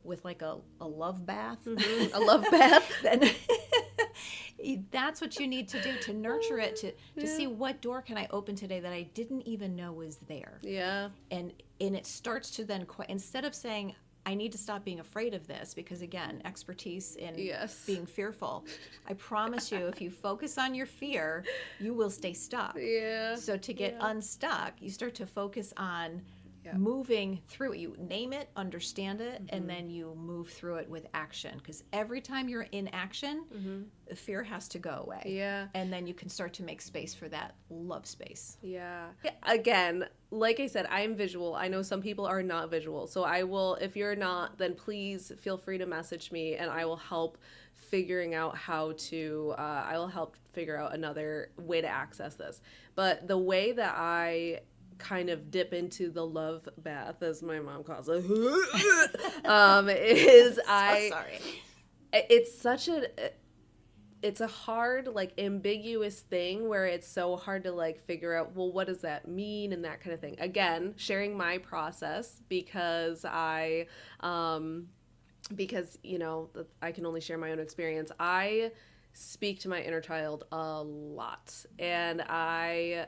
with like a love bath, a love bath, then that's what you need to do to nurture it, to see what door can I open today that I didn't even know was there. Yeah. And it starts to then, instead of saying, I need to stop being afraid of this, because again, expertise in being fearful. I promise you, if you focus on your fear, you will stay stuck. Yeah. So to get unstuck, you start to focus on moving through it. You name it, understand it, and then you move through it with action. Because every time you're in action, the fear has to go away. Yeah. And then you can start to make space for that love space. Yeah. Again, like I said, I'm visual. I know some people are not visual. So I will, if you're not, then please feel free to message me, and I will help figuring out how to, I will help figure out another way to access this. But the way that I kind of dip into the love bath, as my mom calls it, is Sorry. it's such it's a hard, like, ambiguous thing where it's so hard to, like, figure out, well, what does that mean and that kind of thing. Again, sharing my process because because, you know, I can only share my own experience. I speak to my inner child a lot, and I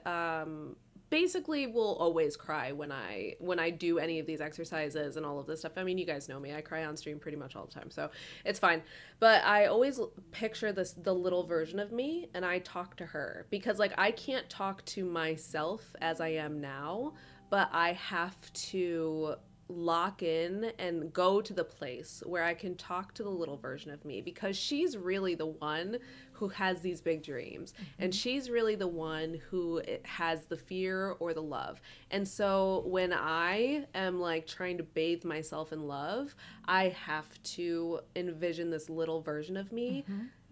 basically will always cry when I do any of these exercises and all of this stuff. I mean, you guys know me. I cry on stream pretty much all the time, so it's fine. But I always picture the little version of me, and I talk to her because, like, I can't talk to myself as I am now, but I have to lock in and go to the place where I can talk to the little version of me, because she's really the one who has these big dreams, and she's really the one who has the fear or the love. And so when I am, like, trying to bathe myself in love, I have to envision this little version of me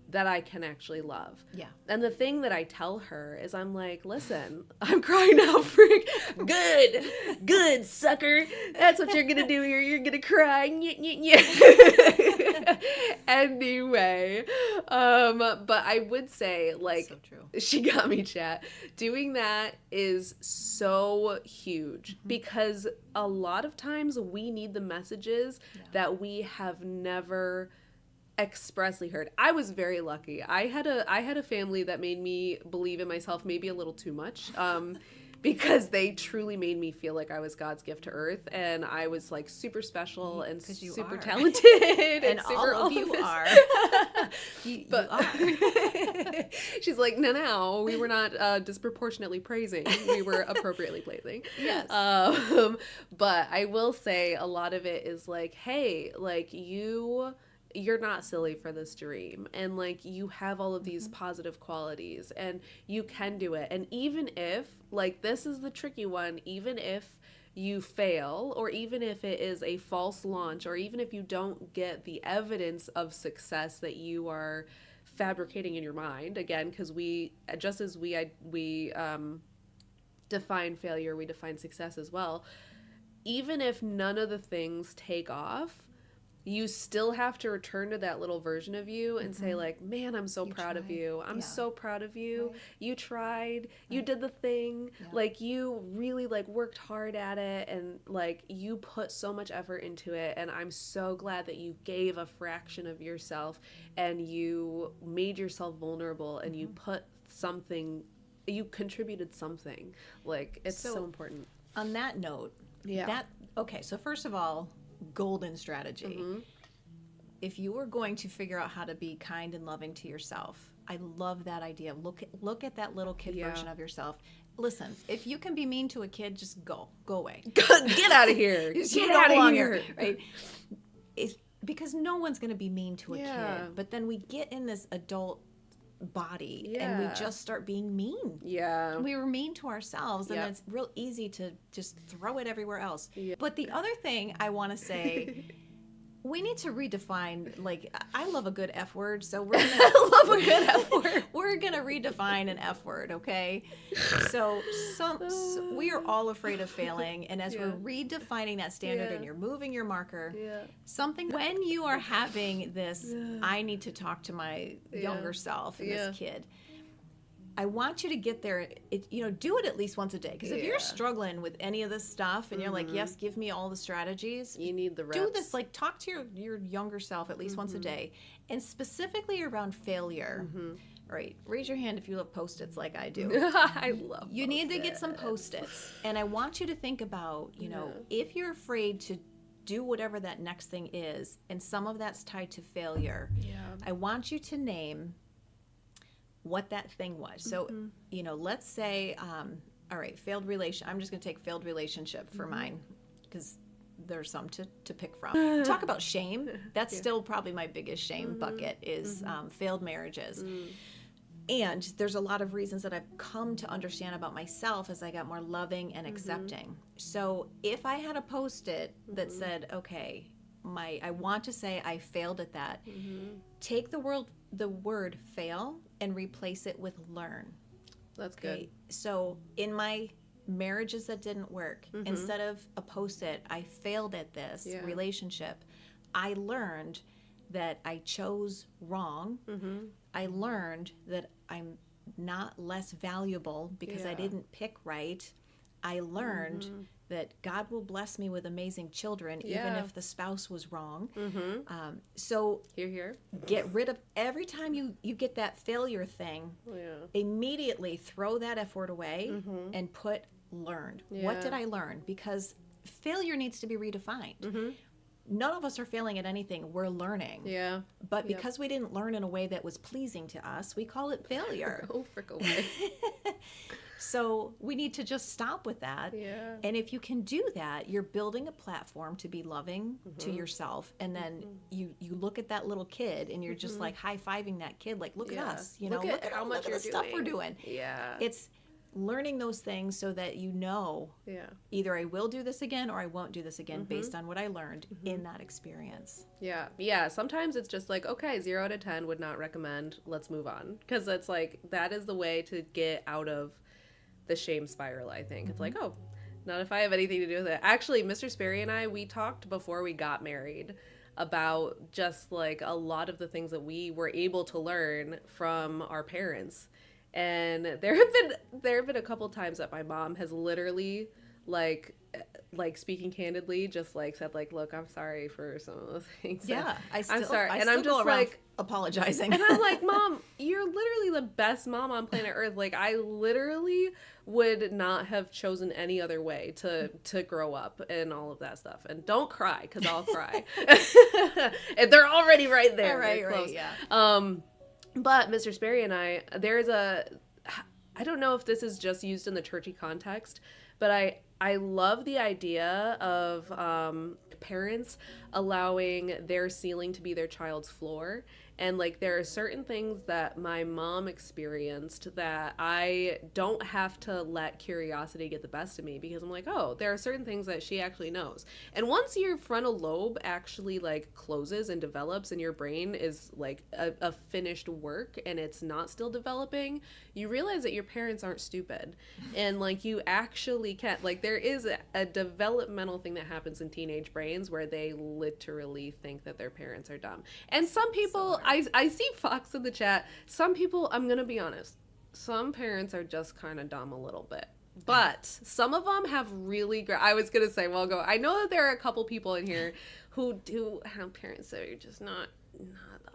that I can actually love. Yeah. And the thing that I tell her is, I'm like, listen, I'm crying now, freak. Good, sucker. That's what you're going to do here. You're going to cry. Anyway, but I would say, like, So true. she got me, chat. Doing that is so huge because a lot of times we need the messages that we have never expressly heard. I was very lucky. I had a family that made me believe in myself maybe a little too much, because they truly made me feel like I was God's gift to earth, and I was, like, super special and super talented, and super all of you are. you are. She's like, no, we were not disproportionately praising. We were appropriately praising. Yes. But I will say a lot of it is like, hey, like, you're not silly for this dream, and, like, you have all of these positive qualities, and you can do it. And even if, like, this is the tricky one, even if you fail, or even if it is a false launch, or even if you don't get the evidence of success that you are fabricating in your mind, again, because we, just as we define failure, we define success as well. Even if none of the things take off, you still have to return to that little version of you and say, like, man, I'm so proud of you. I'm so proud of you. Right. You tried. You did the thing. Yeah. Like, you really, like, worked hard at it, and, like, you put so much effort into it, and I'm so glad that you gave a fraction of yourself, and you made yourself vulnerable, and you put something, you contributed something. Like, it's so important. On that note, okay, so first of all, golden strategy. If you are going to figure out how to be kind and loving to yourself, I love that idea. Look at that little kid version of yourself. Listen, if you can be mean to a kid, just go away. Get out of here. Get out of here. Right? Because no one's going to be mean to a kid. But then we get in this adult body and we just start being mean. We were mean to ourselves, and it's real easy to just throw it everywhere else. But the other thing I want to say, we need to redefine, like, I love a good F word, so we're gonna love a good F word. We're gonna redefine an F word, okay? So we are all afraid of failing, and as we're redefining that standard and you're moving your marker, something, when you are having this, I need to talk to my younger self and this kid, I want you to get there, do it at least once a day. Because if you're struggling with any of this stuff and you're like, yes, give me all the strategies. You need the reps. Do this, like, talk to your younger self at least once a day. And specifically around failure. Right. Raise your hand if you love Post-its like I do. I love You need to get some Post-its. And I want you to think about, if you're afraid to do whatever that next thing is, and some of that's tied to failure, I want you to name what that thing was. So, let's say, all right, failed relation. I'm just going to take failed relationship for mine, because there's some to pick from. Talk about shame. That's still probably my biggest shame bucket is failed marriages. And there's a lot of reasons that I've come to understand about myself as I got more loving and accepting. So if I had a Post-it that said, okay, I want to say I failed at that, take the word fail and replace it with learn. That's good. So in my marriages that didn't work. Instead of a post-it, I failed at this relationship, I learned that I chose wrong. I learned that I'm not less valuable because I didn't pick right. I learned that God will bless me with amazing children, even if the spouse was wrong. So Here. get rid of, every time you get that failure thing, immediately throw that F word away and put learned. What did I learn? Because failure needs to be redefined. None of us are failing at anything. We're learning. Yeah. But because we didn't learn in a way that was pleasing to us, we call it failure. Oh, frick away. So we need to just stop with that. Yeah. And if you can do that, you're building a platform to be loving to yourself. And then you look at that little kid and you're just like high-fiving that kid, like, look at us, you know, look at how much the stuff we're doing. Yeah. It's learning those things so that you know either I will do this again or I won't do this again based on what I learned in that experience. Yeah. Sometimes it's just like, okay, 0 out of 10 would not recommend. Let's move on. Because it's like, that is the way to get out of the shame spiral, I think. It's like, oh, not if I have anything to do with it. Actually, Mr. Sparey and I, we talked before we got married about just like a lot of the things that we were able to learn from our parents. And there have been a couple times that my mom has literally like speaking candidly, just like said like, look, I'm sorry for some of those things. Yeah, I'm sorry, and I'm I'm just like apologizing. And I'm like, Mom, you're literally the best mom on planet Earth. Like, I literally would not have chosen any other way to grow up and all of that stuff. And don't cry, because I'll cry. And they're already right there. Right, yeah. But Mr. Sparey and I, I don't know if this is just used in the churchy context, but I love the idea of parents allowing their ceiling to be their child's floor. And like, there are certain things that my mom experienced that I don't have to let curiosity get the best of me, because I'm like, oh, there are certain things that she actually knows. And once your frontal lobe actually like closes and develops and your brain is like a finished work and it's not still developing, you realize that your parents aren't stupid. And like, you actually can, like, there is a developmental thing that happens in teenage brains where they literally think that their parents are dumb. And some people, I see Fox in the chat. Some people, I'm going to be honest, some parents are just kind of dumb a little bit. But some of them have really great, I was going to say, well, I know that there are a couple people in here who do have parents that are just not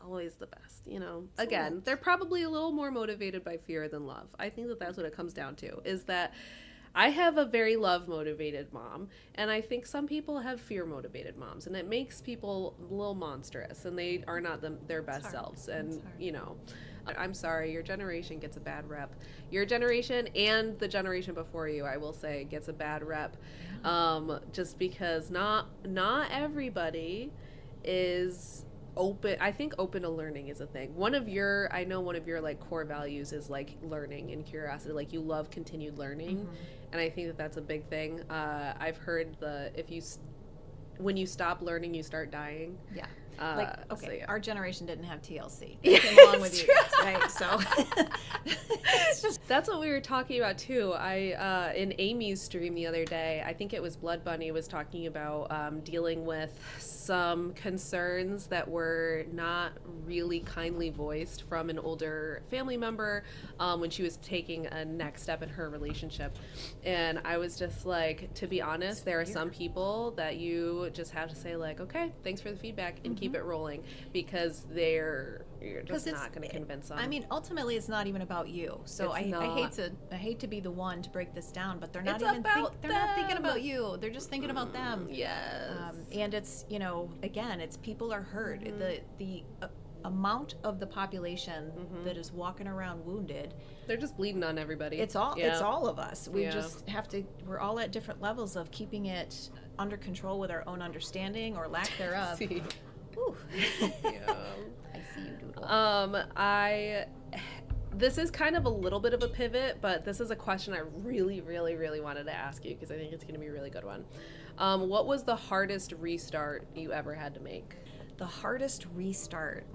always the best, you know. Again, they're probably a little more motivated by fear than love. I think that that's what it comes down to, is that I have a very love-motivated mom, and I think some people have fear-motivated moms, and it makes people a little monstrous, and they are not their best selves. And, you know, I'm sorry, your generation gets a bad rep. Your generation and the generation before you, I will say, gets a bad rep, just because not everybody is open. I think open to learning is a thing. I know one of your like core values is like learning and curiosity. Like, you love continued learning, and I think that that's a big thing. I've heard when you stop learning, you start dying. Yeah. Our generation didn't have TLC. It came along with you guys, right? So that's what we were talking about too. I in Amy's stream the other day, I think it was Blood Bunny, was talking about dealing with some concerns that were not really kindly voiced from an older family member when she was taking a next step in her relationship. And I was just like, to be honest, there are some people that you just have to say like, okay, thanks for the feedback, and keep it rolling, because you're just not going to convince them. I mean, ultimately, it's not even about you. So I hate to be the one to break this down, but they're not not thinking about you. They're just thinking about them. Yes. And it's, you know, again, it's people are hurt. The amount of the population that is walking around wounded, they're just bleeding on everybody. It's all of us. We just have to, we're all at different levels of keeping it under control with our own understanding or lack thereof. Ooh. Yeah. I see you, Doodle. This is kind of a little bit of a pivot, but this is a question I really, really, really wanted to ask you, because I think it's going to be a really good one. What was the hardest restart you ever had to make? The hardest restart?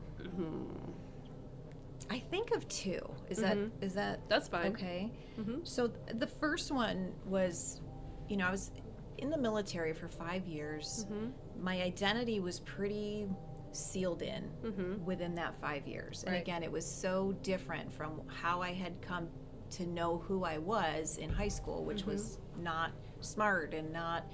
I think of two. Is that That's fine. okay? So the first one was, I was in the military for 5 years. My identity was pretty sealed in within that 5 years. And Right. again, it was so different from how I had come to know who I was in high school, which was not smart and not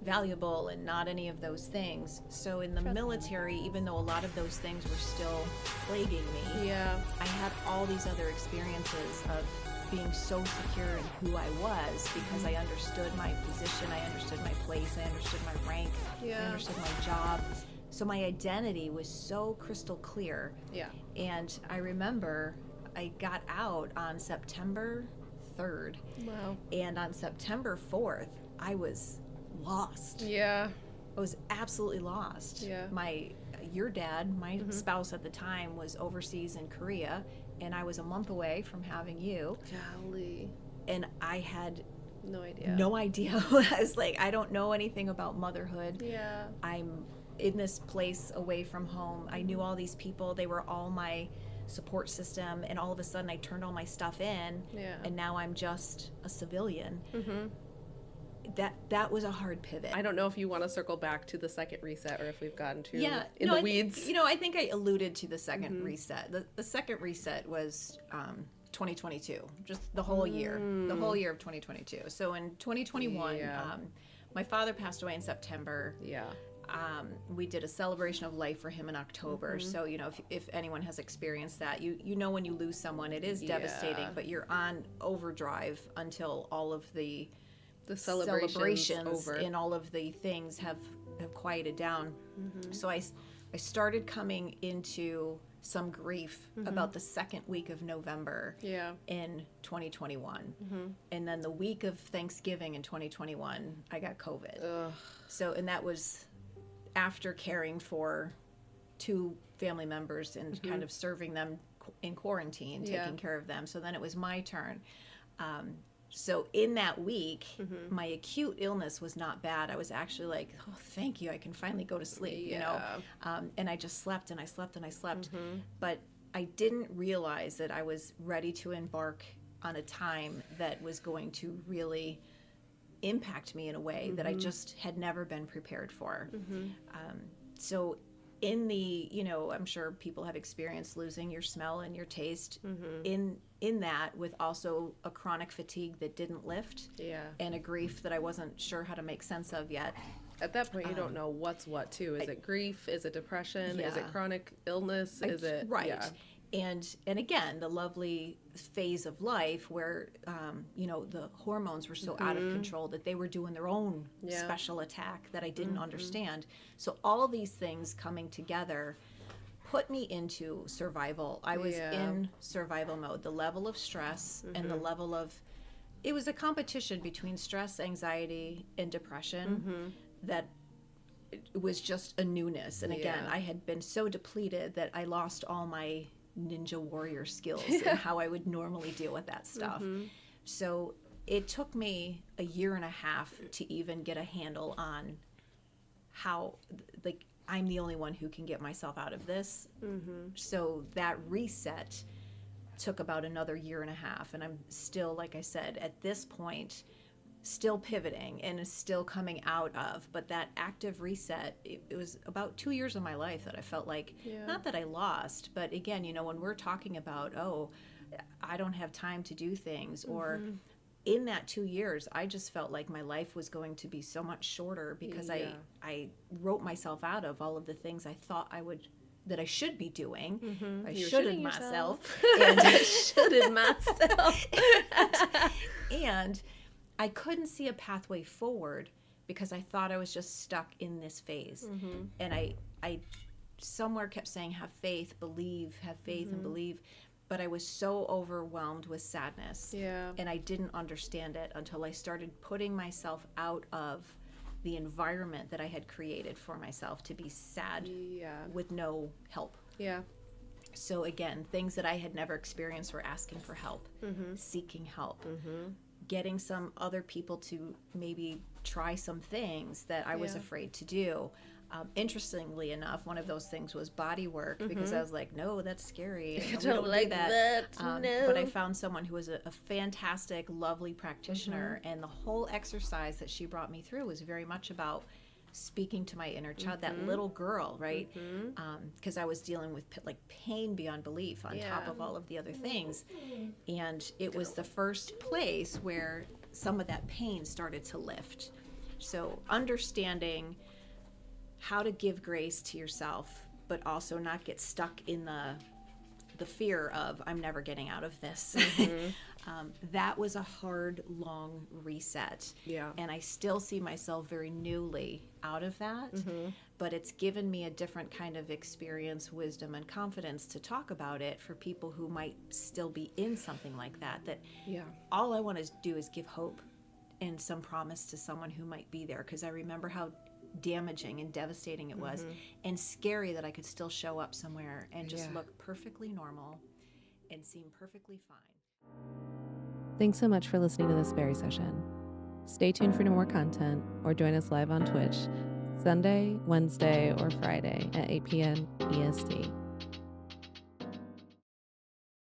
valuable and not any of those things. So in the military, even though a lot of those things were still plaguing me, Yeah. I had all these other experiences of being so secure in who I was because I understood my position, I understood my place, I understood my rank, I Yeah. understood my job. So my identity was so crystal clear. Yeah. And I remember I got out on September 3rd, Wow. and on September 4th, I was lost. Yeah. I was absolutely lost. Yeah. Your dad, my spouse at the time, was overseas in Korea, and I was a month away from having you, Golly. and I had No idea. no idea. I was like, I don't know anything about motherhood. Yeah. I'm in this place away from home. I knew all these people. They were all my support system, and all of a sudden I turned all my stuff in, Yeah. and now I'm just a civilian. That was a hard pivot. I don't know if you want to circle back to the second reset or if we've gotten to in no, the weeds. I think I alluded to the second reset. The second reset was 2022, just the whole year of 2022. So in 2021, Yeah. my father passed away in September. Yeah. We did a celebration of life for him in October. So, if anyone has experienced that, you know when you lose someone, it is devastating, Yeah. but you're on overdrive until all of the celebrations over. and all of the things have quieted down. So I started coming into some grief about the second week of November Yeah. in 2021. And then the week of Thanksgiving in 2021, I got COVID. Ugh. So, and that was after caring for two family members and kind of serving them in quarantine, Yeah. taking care of them. So then it was my turn. So in that week, my acute illness was not bad. I was actually like, oh, thank you. I can finally go to sleep, Yeah. And I just slept and I slept and I slept. But I didn't realize that I was ready to embark on a time that was going to really impact me in a way that I just had never been prepared for. So in the, I'm sure people have experienced losing your smell and your taste in that, with also a chronic fatigue that didn't lift Yeah. and a grief that I wasn't sure how to make sense of yet. At that point, you don't know what's what, too. Is it grief? Is it depression? Is it Yeah. chronic illness? Is it... right? Yeah. And again, the lovely phase of life where the hormones were so out of control that they were doing their own Yeah. special attack that I didn't understand. So all these things coming together put me into survival. I was Yeah. in survival mode. The level of stress and the level of, it was a competition between stress, anxiety, and depression that it was just a newness. And again, Yeah. I had been so depleted that I lost all my ninja warrior skills and how I would normally deal with that stuff. So it took me a year and a half to even get a handle on how, like, I'm the only one who can get myself out of this. So that reset took about another year and a half, and I'm still, like I said, at this point, still pivoting and is still coming out of. But that active reset, it was about 2 years of my life that I felt like, Yeah. not that I lost, but again, when we're talking about, oh, I don't have time to do things, or in that 2 years, I just felt like my life was going to be so much shorter because Yeah. I wrote myself out of all of the things I thought that I should be doing. I You're shoulded shitting myself. yourself. I shoulded myself. And I couldn't see a pathway forward because I thought I was just stuck in this phase. And I somewhere kept saying, have faith, believe, have faith and believe. But I was so overwhelmed with sadness. Yeah. And I didn't understand it until I started putting myself out of the environment that I had created for myself to be sad Yeah. with no help. Yeah. So again, things that I had never experienced were asking for help, seeking help, getting some other people to maybe try some things that I was Yeah. afraid to do. Interestingly enough, one of those things was body work because I was like, no, that's scary. I We don't like do that. No. But I found someone who was a fantastic, lovely practitioner, and the whole exercise that she brought me through was very much about speaking to my inner child, that little girl, right? Because I was dealing with like pain beyond belief on top of all of the other things, and it was the first place where some of that pain started to lift. So understanding how to give grace to yourself, but also not get stuck in the fear of I'm never getting out of this. That was a hard, long reset. Yeah. And I still see myself very newly out of that, but it's given me a different kind of experience, wisdom, and confidence to talk about it for people who might still be in something like that. That all I want to do is give hope and some promise to someone who might be there, because I remember how damaging and devastating it was, and scary that I could still show up somewhere and just look perfectly normal and seem perfectly fine. Thanks so much for listening to this Sparey session. Stay tuned for more content or join us live on Twitch Sunday, Wednesday, or Friday at 8 p.m. EST.